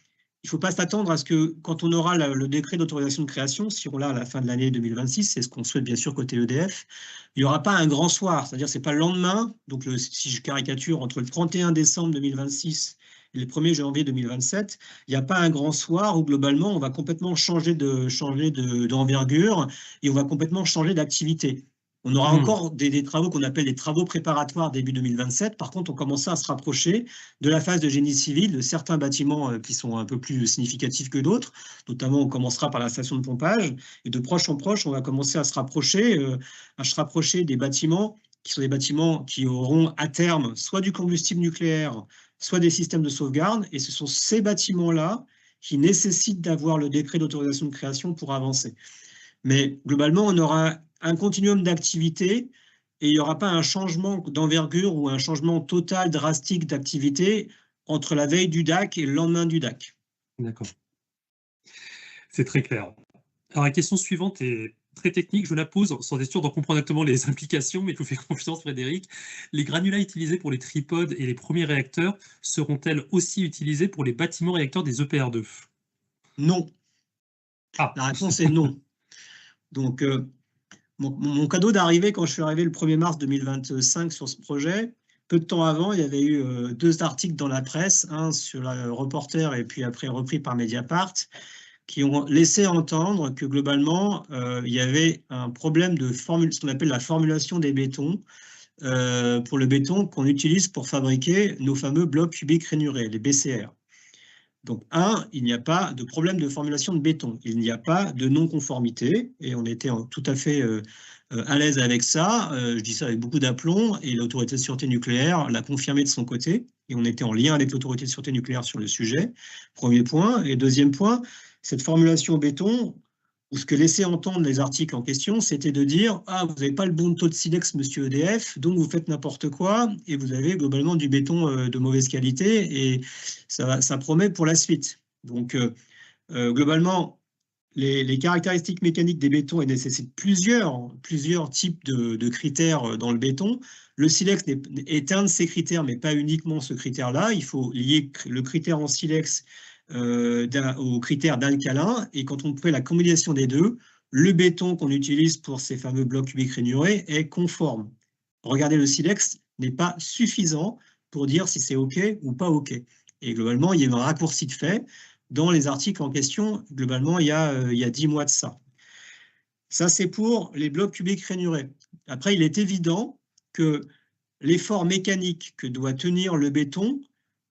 faut pas s'attendre à ce que quand on aura le décret d'autorisation de création, si on l'a à la fin de l'année 2026, c'est ce qu'on souhaite bien sûr côté EDF, il n'y aura pas un grand soir, c'est-à-dire c'est pas le lendemain, donc si je caricature, entre le 31 décembre 2026 et le 1er janvier 2027, il n'y a pas un grand soir où globalement on va complètement changer d'envergure et on va complètement changer d'activité. On aura encore des travaux qu'on appelle des travaux préparatoires début 2027. Par contre, on commence à se rapprocher de la phase de génie civil de certains bâtiments qui sont un peu plus significatifs que d'autres. Notamment, on commencera par la station de pompage. Et de proche en proche, on va commencer à se rapprocher des bâtiments qui sont des bâtiments qui auront à terme soit du combustible nucléaire, soit des systèmes de sauvegarde. Et ce sont ces bâtiments-là qui nécessitent d'avoir le décret d'autorisation de création pour avancer. Mais globalement, on aura un continuum d'activité et il n'y aura pas un changement d'envergure ou un changement total, drastique d'activité entre la veille du DAC et le lendemain du DAC. D'accord. C'est très clair. Alors la question suivante est très technique, je la pose sans être sûr d'en comprendre exactement les implications, mais je vous fais confiance Frédéric. Les granulats utilisés pour les tripodes et les premiers réacteurs seront-elles aussi utilisés pour les bâtiments réacteurs des EPR2? Non. Ah. La réponse est non. Donc, mon cadeau d'arrivée, quand je suis arrivé le 1er mars 2025 sur ce projet, peu de temps avant, il y avait eu 2 articles dans la presse, un sur le Reporter et puis après repris par Mediapart, qui ont laissé entendre que globalement, il y avait un problème de ce qu'on appelle la formulation des bétons, pour le béton qu'on utilise pour fabriquer nos fameux blocs cubiques rainurés, les BCR. Donc, il n'y a pas de problème de formulation de béton. Il n'y a pas de non-conformité. Et on était tout à fait à l'aise avec ça. Je dis ça avec beaucoup d'aplomb. Et l'autorité de sûreté nucléaire l'a confirmé de son côté. Et on était en lien avec l'autorité de sûreté nucléaire sur le sujet. Premier point. Et deuxième point, cette formulation béton, ou ce que laissaient entendre les articles en question, c'était de dire « Ah, vous n'avez pas le bon taux de silex, monsieur EDF, donc vous faites n'importe quoi, et vous avez globalement du béton de mauvaise qualité, et ça promet pour la suite. » Donc, globalement, les caractéristiques mécaniques des bétons nécessitent plusieurs types de critères dans le béton. Le silex est un de ces critères, mais pas uniquement ce critère-là. Il faut lier le critère en silex au critère d'alcalin, et quand on fait la combinaison des deux, le béton qu'on utilise pour ces fameux blocs cubiques rainurés est conforme. Regardez, le silex n'est pas suffisant pour dire si c'est OK ou pas OK. Et globalement, il y a un raccourci de fait dans les articles en question, globalement, il y a 10 mois de ça. Ça, c'est pour les blocs cubiques rainurés. Après, il est évident que l'effort mécanique que doit tenir le béton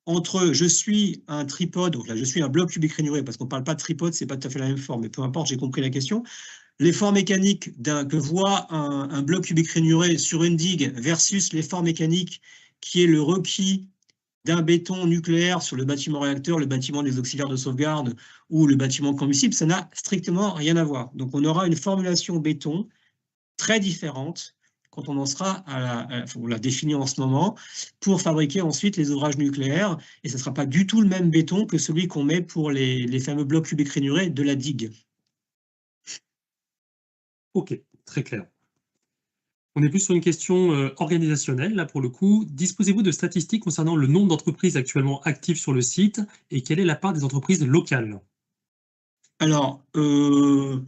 entre je suis un tripode, donc là je suis un bloc cubique rainuré, parce qu'on ne parle pas de tripode, ce n'est pas tout à fait la même forme, mais peu importe, j'ai compris la question. L'effort mécanique que voit un bloc cubique rainuré sur une digue versus l'effort mécanique qui est le requis d'un béton nucléaire sur le bâtiment réacteur, le bâtiment des auxiliaires de sauvegarde ou le bâtiment combustible, ça n'a strictement rien à voir. Donc on aura une formulation béton très différente quand on en sera on l'a défini en ce moment, pour fabriquer ensuite les ouvrages nucléaires, et ce ne sera pas du tout le même béton que celui qu'on met pour les fameux blocs cubiques rainurés de la digue. Ok, très clair. On est plus sur une question organisationnelle, là pour le coup. Disposez-vous de statistiques concernant le nombre d'entreprises actuellement actives sur le site et quelle est la part des entreprises locales? Alors, je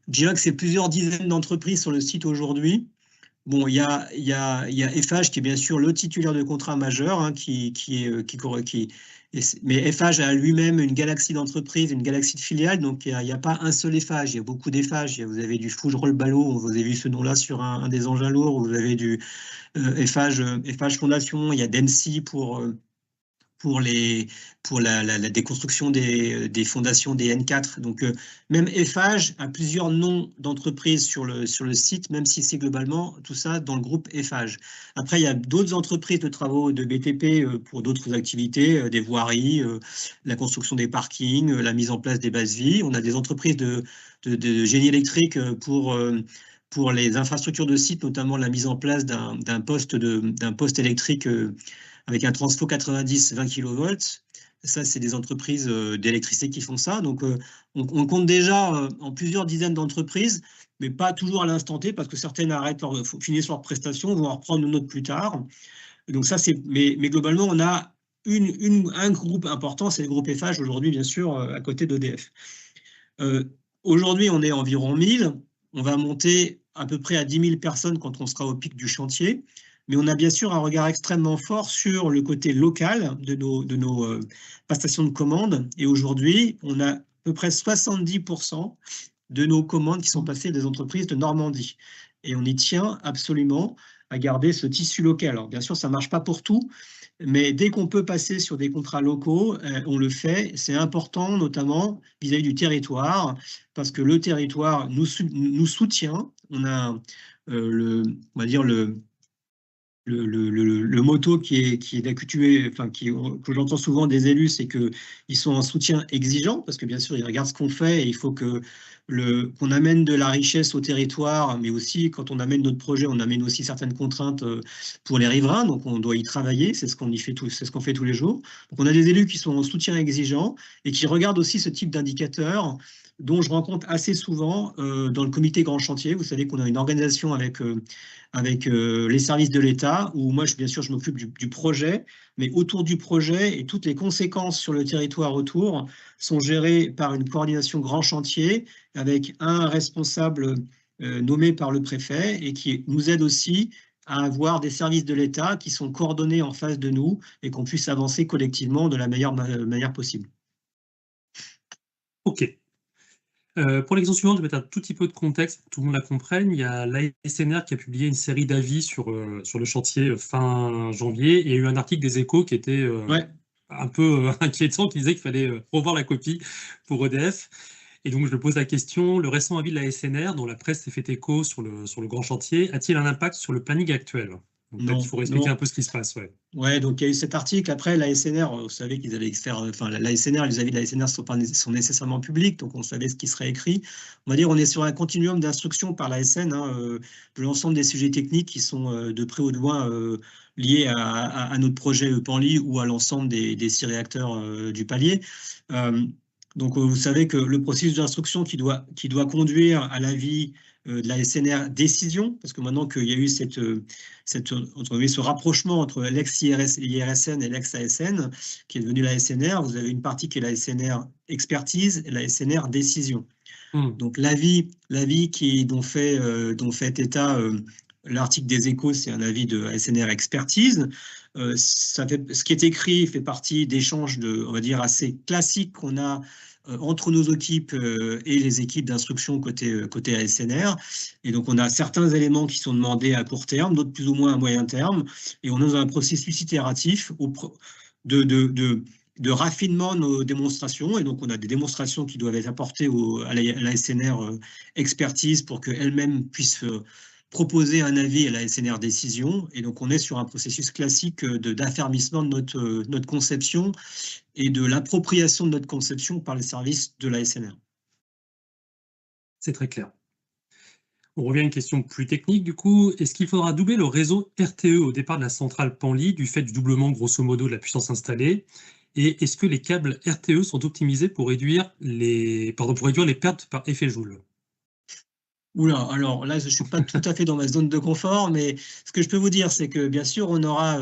dirais que c'est plusieurs dizaines d'entreprises sur le site aujourd'hui. Bon, il y a Eiffage qui est bien sûr le titulaire de contrat majeur, hein, mais Eiffage a lui-même une galaxie d'entreprises, une galaxie de filiales, donc il y a pas un seul Eiffage, il y a beaucoup d'Eiffage. Vous avez du Fougerolles-Ballot, vous avez vu ce nom-là sur un des engins lourds, vous avez du Eiffage Fondation, il y a Dempsey pour la déconstruction des fondations des N4. Donc, même Eiffage a plusieurs noms d'entreprises sur le site, même si c'est globalement tout ça dans le groupe Eiffage. Après, il y a d'autres entreprises de travaux de BTP pour d'autres activités, des voiries, la construction des parkings, la mise en place des bases vie. On a des entreprises de génie électrique pour les infrastructures de site, notamment la mise en place d'un poste électrique avec un transfo 90-20 kV. Ça, c'est des entreprises d'électricité qui font ça. Donc, on compte déjà en plusieurs dizaines d'entreprises, mais pas toujours à l'instant T, parce que certaines finissent leurs prestations, vont en reprendre une autre plus tard. Donc, ça, mais globalement, on a un groupe important, c'est le groupe Eiffage aujourd'hui, bien sûr, à côté d'EDF. Aujourd'hui, on est environ 1000. On va monter à peu près à 10 000 personnes quand on sera au pic du chantier. Mais on a bien sûr un regard extrêmement fort sur le côté local de nos prestations de commandes. Et aujourd'hui, on a à peu près 70% de nos commandes qui sont passées des entreprises de Normandie. Et on y tient absolument à garder ce tissu local. Alors bien sûr, ça ne marche pas pour tout, mais dès qu'on peut passer sur des contrats locaux, on le fait. C'est important, notamment vis-à-vis du territoire, parce que le territoire nous soutient. On a on va dire le motto qui est d'accoutumé, enfin, que j'entends souvent des élus, c'est qu'ils sont en soutien exigeant, parce que bien sûr, ils regardent ce qu'on fait et il faut qu'on amène de la richesse au territoire, mais aussi, quand on amène notre projet, on amène aussi certaines contraintes pour les riverains, donc on doit y travailler, c'est ce qu'on fait tous les jours. Donc on a des élus qui sont en soutien exigeant et qui regardent aussi ce type d'indicateurs dont je rencontre assez souvent dans le comité Grand Chantier. Vous savez qu'on a une organisation avec les services de l'État, où moi, bien sûr, je m'occupe du projet, mais autour du projet et toutes les conséquences sur le territoire autour sont gérées par une coordination Grand Chantier avec un responsable nommé par le préfet et qui nous aide aussi à avoir des services de l'État qui sont coordonnés en face de nous et qu'on puisse avancer collectivement de la meilleure manière possible. Ok. Pour l'exemple suivante, je vais mettre un tout petit peu de contexte pour que tout le monde la comprenne. Il y a l'ASNR qui a publié une série d'avis sur le chantier fin janvier. Et il y a eu un article des Échos qui était un peu inquiétant, qui disait qu'il fallait revoir la copie pour EDF. Et donc, je pose la question, le récent avis de l'ASNR, dont la presse s'est fait écho sur le grand chantier, a-t-il un impact sur le planning actuel? Peut-être qu'il faut expliquer un peu ce qui se passe. Ouais, donc il y a eu cet article. Après, l'ASNR, vous savez qu'ils allaient faire. Enfin, l'ASNR, les avis de l'ASNR sont nécessairement publics, donc on savait ce qui serait écrit. On va dire, on est sur un continuum d'instruction par l'ASN de l'ensemble des sujets techniques qui sont de près ou de loin liés à notre projet Panly ou à l'ensemble des 6 réacteurs du palier. Donc, vous savez que le processus d'instruction qui doit conduire à l'avis de la SNR décision, parce que maintenant qu'il y a eu ce rapprochement entre l'ex-IRSN et l'ex-ASN, qui est devenu la SNR, vous avez une partie qui est la SNR expertise et la SNR décision. Donc l'avis dont fait état l'article des Échos, c'est un avis de SNR expertise. Ce qui est écrit fait partie d'échanges on va dire, assez classiques qu'on a entre nos équipes et les équipes d'instruction côté ASNR. Et donc, on a certains éléments qui sont demandés à court terme, d'autres plus ou moins à moyen terme. Et on est dans un processus itératif de raffinement de nos démonstrations. Et donc, on a des démonstrations qui doivent être apportées à la SNR expertise pour qu'elle-même puisse proposer un avis à la SNR décision. Et donc, on est sur un processus classique d'affermissement de notre conception et de l'appropriation de notre conception par les services de la SNR. C'est très clair. On revient à une question plus technique, du coup. Est-ce qu'il faudra doubler le réseau RTE au départ de la centrale Panly du fait du doublement, grosso modo, de la puissance installée? Et est-ce que les câbles RTE sont optimisés pour réduire les pertes par effet Joule? Oula, alors là, je ne suis pas tout à fait dans ma zone de confort, mais ce que je peux vous dire, c'est que bien sûr, on aura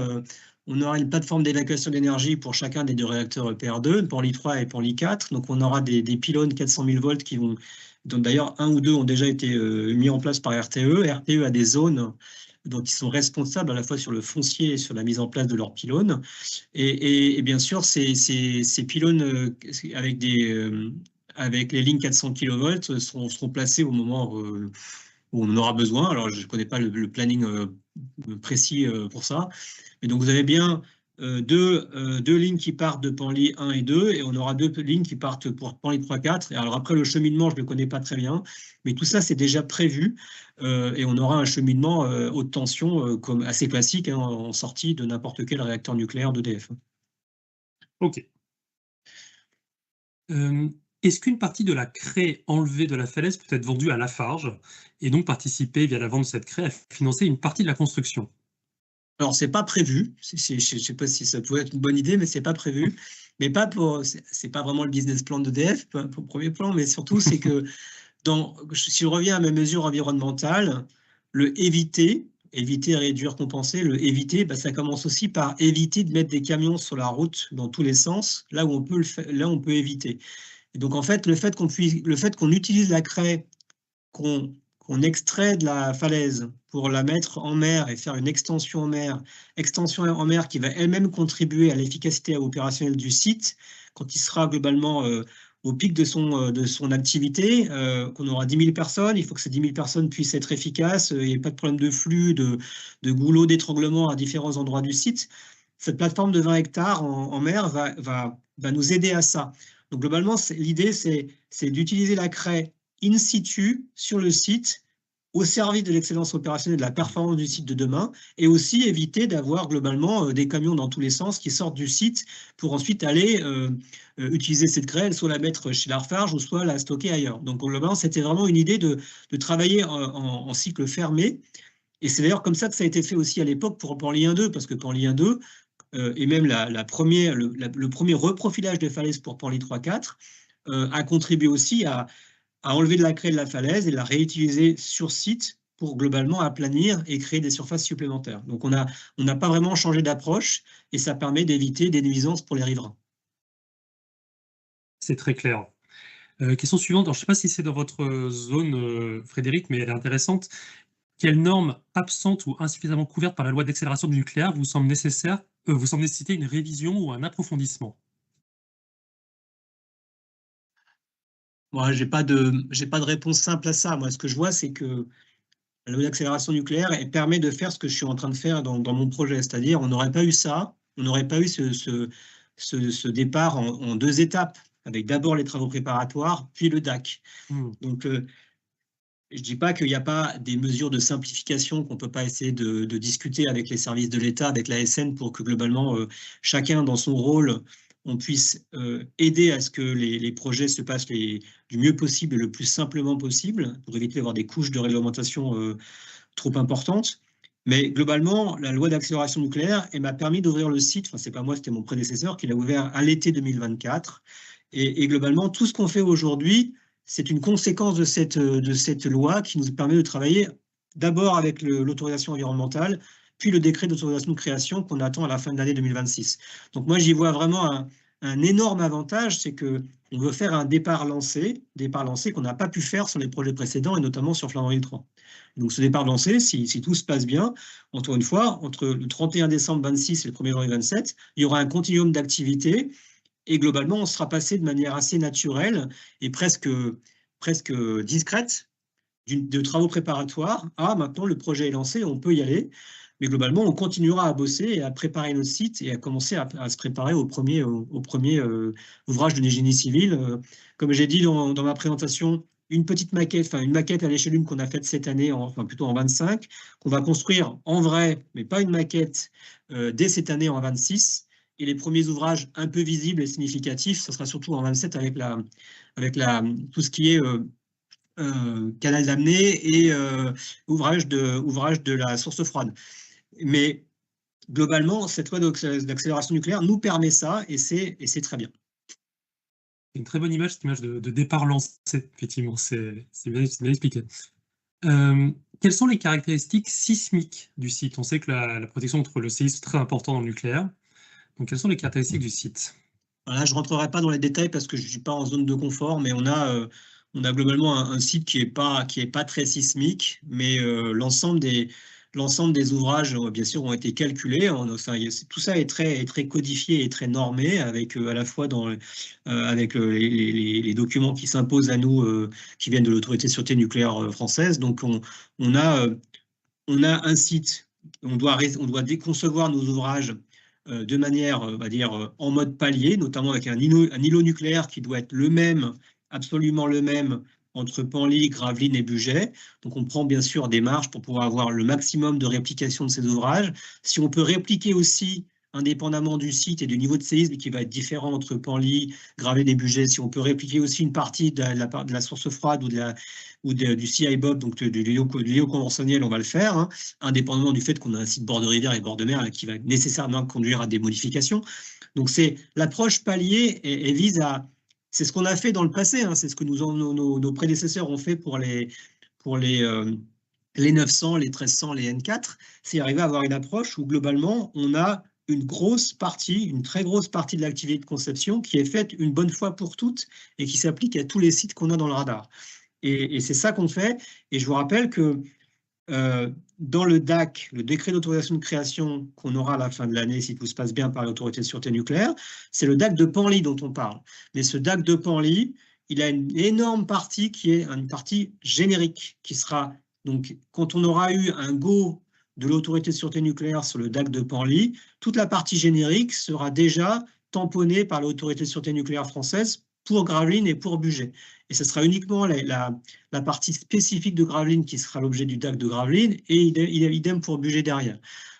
une plateforme d'évacuation d'énergie pour chacun des deux réacteurs EPR2, pour l'I3 et pour l'I4. Donc, on aura des pylônes 400 000 volts qui vont, dont d'ailleurs un ou deux ont déjà été mis en place par RTE. RTE a des zones dont ils sont responsables à la fois sur le foncier et sur la mise en place de leurs pylônes. Et bien sûr, ces pylônes avec les lignes 400 kV seront placés au moment où on en aura besoin. Alors, je ne connais pas le planning précis pour ça. Mais donc, vous avez bien deux lignes qui partent de Panly 1 et 2, et on aura deux lignes qui partent pour Panly 3, 4. Et alors après, le cheminement, je ne le connais pas très bien, mais tout ça, c'est déjà prévu. Et on aura un cheminement haute tension comme assez classique hein, en sortie de n'importe quel réacteur nucléaire d'EDF. Ok. Est-ce qu'une partie de la craie enlevée de la falaise peut être vendue à Lafarge et donc participer via la vente de cette craie à financer une partie de la construction? Alors, c'est pas prévu. Je ne sais pas si ça pourrait être une bonne idée, mais c'est pas prévu. Mais pas pour. C'est pas vraiment le business plan d'EDF, pour le premier plan, mais surtout, c'est que si je reviens à mes mesures environnementales, le éviter, réduire, compenser, le éviter, bah, ça commence aussi par éviter de mettre des camions sur la route dans tous les sens, là où on peut là où on peut éviter. Et donc, en fait, le fait qu'on utilise la craie, qu'on extrait de la falaise pour la mettre en mer et faire une extension en mer qui va elle-même contribuer à l'efficacité opérationnelle du site, quand il sera globalement au pic de son activité, qu'on aura 10 000 personnes, il faut que ces 10 000 personnes puissent être efficaces, il n'y ait pas de problème de flux, de goulot d'étranglement à différents endroits du site. Cette plateforme de 20 hectares en mer va nous aider à ça. Donc globalement, l'idée, c'est d'utiliser la craie in situ sur le site au service de l'excellence opérationnelle et de la performance du site de demain, et aussi éviter d'avoir globalement des camions dans tous les sens qui sortent du site pour ensuite aller utiliser cette craie, soit la mettre chez Lafarge ou soit la stocker ailleurs. Donc globalement, c'était vraiment une idée de travailler en cycle fermé, et c'est d'ailleurs comme ça que ça a été fait aussi à l'époque pour Panly 1-2, parce que Panly 1-2, et même le premier reprofilage de falaise pour Panly 3-4 a contribué aussi à enlever de la craie de la falaise et la réutiliser sur site pour globalement aplanir et créer des surfaces supplémentaires. Donc on n'a pas vraiment changé d'approche et ça permet d'éviter des nuisances pour les riverains. C'est très clair. Question suivante, alors, je ne sais pas si c'est dans votre zone, Frédéric, mais elle est intéressante. Quelles normes absentes ou insuffisamment couvertes par la loi d'accélération du nucléaire vous semble nécessaire, vous semble nécessiter une révision ou un approfondissement? Moi, j'ai pas de réponse simple à ça. Moi, ce que je vois, c'est que la loi d'accélération nucléaire elle permet de faire ce que je suis en train de faire dans mon projet. C'est-à-dire, on n'aurait pas eu ça, on n'aurait pas eu ce départ en deux étapes, avec d'abord les travaux préparatoires, puis le DAC. Donc, je ne dis pas qu'il n'y a pas des mesures de simplification qu'on ne peut pas essayer de discuter avec les services de l'État, avec l'ASN, pour que globalement, chacun dans son rôle, on puisse aider à ce que les projets se passent du mieux possible et le plus simplement possible, pour éviter d'avoir des couches de réglementation trop importantes. Mais globalement, la loi d'accélération nucléaire, elle m'a permis d'ouvrir le site, enfin c'est pas moi, c'était mon prédécesseur qui l'a ouvert à l'été 2024. Et globalement, tout ce qu'on fait aujourd'hui, c'est une conséquence de cette loi qui nous permet de travailler d'abord avec l'autorisation environnementale, puis le décret d'autorisation de création qu'on attend à la fin de l'année 2026. Donc moi, j'y vois vraiment un énorme avantage, c'est qu'on veut faire un départ lancé qu'on n'a pas pu faire sur les projets précédents, et notamment sur Flamanville 3. Donc ce départ lancé, si tout se passe bien, encore une fois, entre le 31 décembre 26 et le 1er janvier 27, il y aura un continuum d'activités. Et globalement, on sera passé de manière assez naturelle et presque discrète de travaux préparatoires à maintenant le projet est lancé, on peut y aller. Mais globalement, on continuera à bosser et à préparer notre site et à commencer à se préparer au premier ouvrage de génie civil. Comme j'ai dit dans ma présentation, une maquette à l'échelle 1 qu'on a faite cette année, enfin plutôt en 25, qu'on va construire en vrai, mais pas une maquette, dès cette année en 26. Et les premiers ouvrages un peu visibles et significatifs, ce sera surtout en 27 avec tout ce qui est canal d'amener et ouvrage de la source froide. Mais globalement, cette loi d'accélération nucléaire nous permet ça et c'est très bien. C'est une très bonne image, cette image de départ lancé, effectivement, c'est bien expliqué. Quelles sont les caractéristiques sismiques du site? On sait que la protection contre le séisme est très importante dans le nucléaire. Donc, quelles sont les caractéristiques du site? Voilà, je ne rentrerai pas dans les détails parce que je ne suis pas en zone de confort, mais on a globalement un site qui est pas très sismique, mais l'ensemble des ouvrages, bien sûr, ont été calculés. Enfin, tout ça est très codifié et très normé, avec à la fois avec les documents qui s'imposent à nous, qui viennent de l'Autorité de sûreté nucléaire française. Donc, on a un site, on doit déconcevoir nos ouvrages de manière, on va dire, en mode palier, notamment avec un îlot nucléaire qui doit être le même, absolument le même, entre Penly, Gravelines et Bugey. Donc on prend bien sûr des marges pour pouvoir avoir le maximum de réplication de ces ouvrages. Si on peut répliquer aussi, indépendamment du site et du niveau de séisme qui va être différent entre Penly, Gravelines et Bugey, si on peut répliquer aussi une partie de la source froide ou du CI-BOB, donc du lieu conventionnel, on va le faire, hein, indépendamment du fait qu'on a un site bord de rivière et bord de mer là, qui va nécessairement conduire à des modifications. Donc c'est l'approche palier et vise à... C'est ce qu'on a fait dans le passé, hein, c'est ce que nos prédécesseurs ont fait pour les 900, les 1300, les N4, c'est arriver à avoir une approche où globalement on a une très grosse partie de l'activité de conception qui est faite une bonne fois pour toutes et qui s'applique à tous les sites qu'on a dans le radar. Et c'est ça qu'on fait. Et je vous rappelle que dans le DAC, le décret d'autorisation de création qu'on aura à la fin de l'année, si tout se passe bien par l'autorité de sûreté nucléaire, c'est le DAC de Penly dont on parle. Mais ce DAC de Penly, il a une énorme partie qui est une partie générique, qui sera, donc, quand on aura eu un go de l'autorité de sûreté nucléaire sur le DAC de Penly, toute la partie générique sera déjà tamponnée par l'autorité de sûreté nucléaire française pour Gravelines et pour Bugey. Et ce sera uniquement la partie spécifique de Gravelines qui sera l'objet du DAC de Gravelines et idem pour Bugey derrière.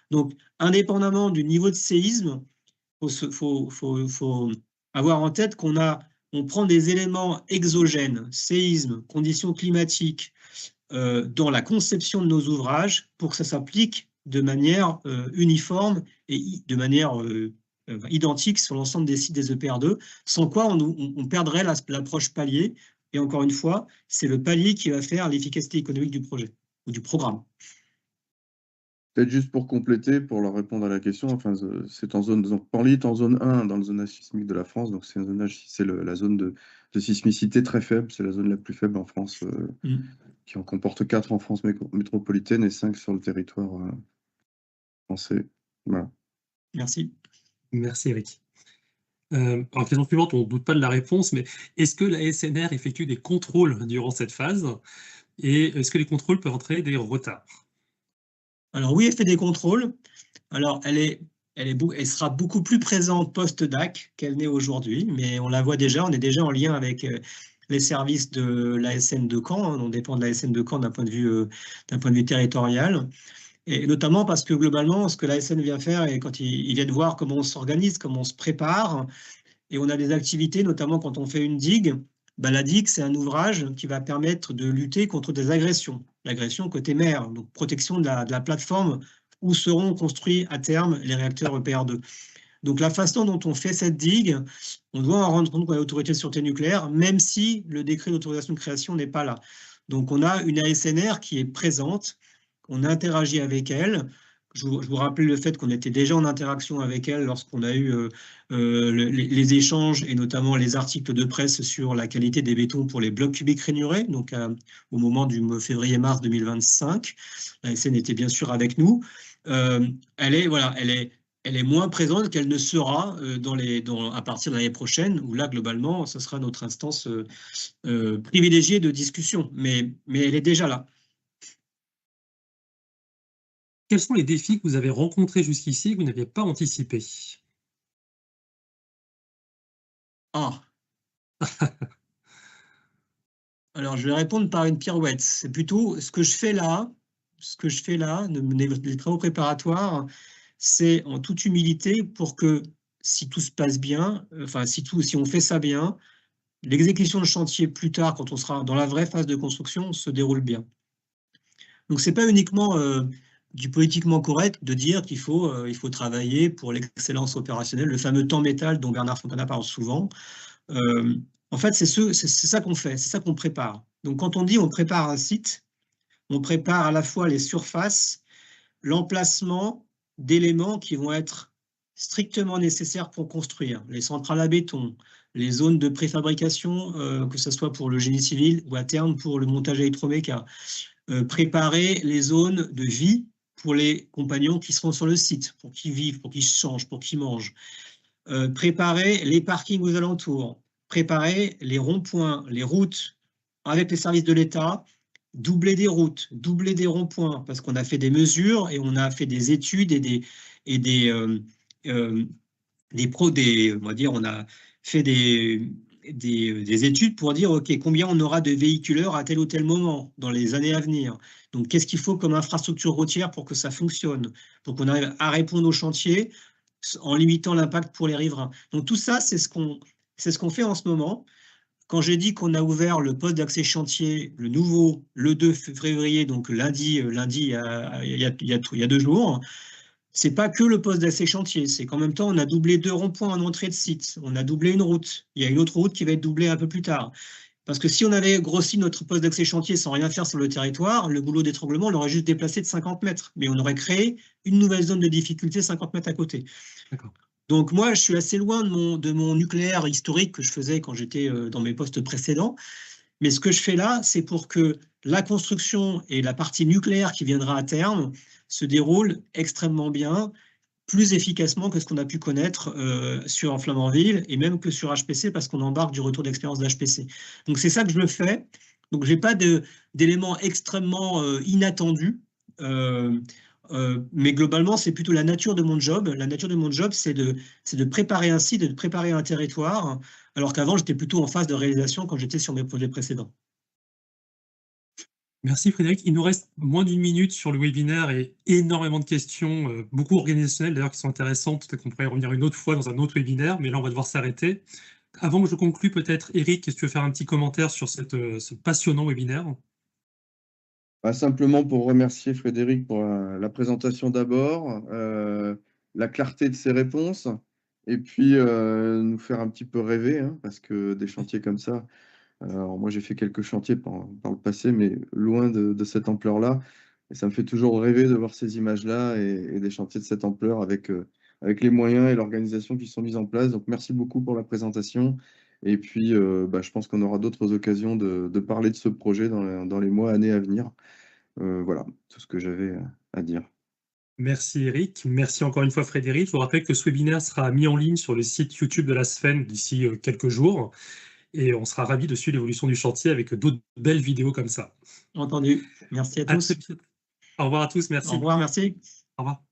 Donc, indépendamment du niveau de séisme, il faut avoir en tête on prend des éléments exogènes, séisme, conditions climatiques, dans la conception de nos ouvrages pour que ça s'applique de manière uniforme et de manière identique sur l'ensemble des sites des EPR2, sans quoi on perdrait l'approche palier. Et encore une fois, c'est le palier qui va faire l'efficacité économique du projet ou du programme. Peut-être juste pour compléter, pour leur répondre à la question, enfin, c'est en zone, donc Penly est en zone 1 dans le zonage sismique de la France, donc c'est un zonage, c'est la zone de sismicité très faible, c'est la zone la plus faible en France, qui en comporte 4 en France métropolitaine et 5 sur le territoire français. Voilà. Merci. Merci Eric. Alors, question suivante, on ne doute pas de la réponse, mais est-ce que la SNR effectue des contrôles durant cette phase? Et est-ce que les contrôles peuvent entraîner des retards? Alors oui, elle fait des contrôles. Alors elle sera beaucoup plus présente post-DAC qu'elle n'est aujourd'hui, mais on la voit déjà, on est déjà en lien avec les services de l'ASN de Caen, hein, on dépend de l'ASN de Caen d'un point de vue territorial. Et notamment parce que globalement, ce que l'ASN vient faire, et quand ils viennent voir comment on s'organise, comment on se prépare, et on a des activités, notamment quand on fait une digue, la digue, c'est un ouvrage qui va permettre de lutter contre des agressions. L'agression côté mer, donc protection de la plateforme où seront construits à terme les réacteurs EPR2. Donc la façon dont on fait cette digue, on doit en rendre compte à l'autorité de sûreté nucléaire, même si le décret d'autorisation de création n'est pas là. Donc on a une ASNR qui est présente, on interagit avec elle. Je vous rappelle le fait qu'on était déjà en interaction avec elle lorsqu'on a eu les échanges et notamment les articles de presse sur la qualité des bétons pour les blocs cubiques rainurés, donc au moment du février-mars 2025. La SN était bien sûr avec nous. Elle est moins présente qu'elle ne sera à partir de l'année prochaine, où là, globalement, ce sera notre instance privilégiée de discussion. Mais elle est déjà là. Quels sont les défis que vous avez rencontrés jusqu'ici et que vous n'aviez pas anticipés? Alors, je vais répondre par une pirouette. C'est plutôt ce que je fais là, les travaux préparatoires, c'est en toute humilité pour que si tout se passe bien, enfin si on fait ça bien, l'exécution de chantier plus tard, quand on sera dans la vraie phase de construction, se déroule bien. Donc, ce n'est pas uniquement du politiquement correct de dire qu'il faut travailler pour l'excellence opérationnelle, le fameux temps métal dont Bernard Fontana parle souvent. En fait, c'est ça qu'on fait, c'est ça qu'on prépare. Donc, quand on dit on prépare un site, on prépare à la fois les surfaces, l'emplacement d'éléments qui vont être strictement nécessaires pour construire, les centrales à béton, les zones de préfabrication, que ce soit pour le génie civil ou à terme pour le montage électroméca, préparer les zones de vie pour les compagnons qui seront sur le site, pour qu'ils vivent, pour qu'ils changent, pour qu'ils mangent, préparer les parkings aux alentours, préparer les ronds-points, les routes avec les services de l'État, doubler des routes, doubler des ronds-points, parce qu'on a fait des mesures et on a fait des études on a fait des études pour dire, OK, combien on aura de véhiculeurs à tel ou tel moment dans les années à venir. Donc, qu'est-ce qu'il faut comme infrastructure routière pour que ça fonctionne, pour qu'on arrive à répondre aux chantiers en limitant l'impact pour les riverains. Donc, tout ça, c'est ce qu'on fait en ce moment. Quand j'ai dit qu'on a ouvert le poste d'accès chantier, le nouveau, le 2 février, donc lundi il y a 2 jours, c'est pas que le poste d'accès chantier, c'est qu'en même temps, on a doublé 2 ronds-points en entrée de site, on a doublé une route, il y a une autre route qui va être doublée un peu plus tard. Parce que si on avait grossi notre poste d'accès chantier sans rien faire sur le territoire, le goulot d'étranglement, on l'aurait juste déplacé de 50 mètres, mais on aurait créé une nouvelle zone de difficulté 50 mètres à côté. Donc moi, je suis assez loin de mon nucléaire historique que je faisais quand j'étais dans mes postes précédents. Mais ce que je fais là, c'est pour que la construction et la partie nucléaire qui viendra à terme se déroulent extrêmement bien, plus efficacement que ce qu'on a pu connaître sur Flamanville et même que sur HPC parce qu'on embarque du retour d'expérience d'HPC. Donc c'est ça que je le fais. Donc j'ai pas d'éléments extrêmement inattendus. Mais globalement, c'est plutôt la nature de mon job. La nature de mon job, c'est de préparer un site, de préparer un territoire, alors qu'avant, j'étais plutôt en phase de réalisation quand j'étais sur mes projets précédents. Merci Frédéric. Il nous reste moins d'1 minute sur le webinaire et énormément de questions, beaucoup organisationnelles d'ailleurs qui sont intéressantes. Peut-être qu'on pourrait y revenir une autre fois dans un autre webinaire, mais là on va devoir s'arrêter. Avant que je conclue, peut-être Eric, est-ce que tu veux faire un petit commentaire sur ce passionnant webinaire? Simplement pour remercier Frédéric pour la présentation d'abord, la clarté de ses réponses, et puis nous faire un petit peu rêver, hein, parce que des chantiers comme ça, alors moi j'ai fait quelques chantiers par le passé, mais loin de cette ampleur-là, et ça me fait toujours rêver de voir ces images-là et des chantiers de cette ampleur avec les moyens et l'organisation qui sont mis en place. Donc merci beaucoup pour la présentation, et puis je pense qu'on aura d'autres occasions de parler de ce projet dans les mois, années à venir. Voilà, tout ce que j'avais à dire. Merci Eric. Merci encore une fois Frédéric. Je vous rappelle que ce webinaire sera mis en ligne sur le site YouTube de la SFEN d'ici quelques jours. Et on sera ravis de suivre l'évolution du chantier avec d'autres belles vidéos comme ça. Entendu. Merci à tous. Au revoir à tous, merci. Au revoir, merci. Au revoir.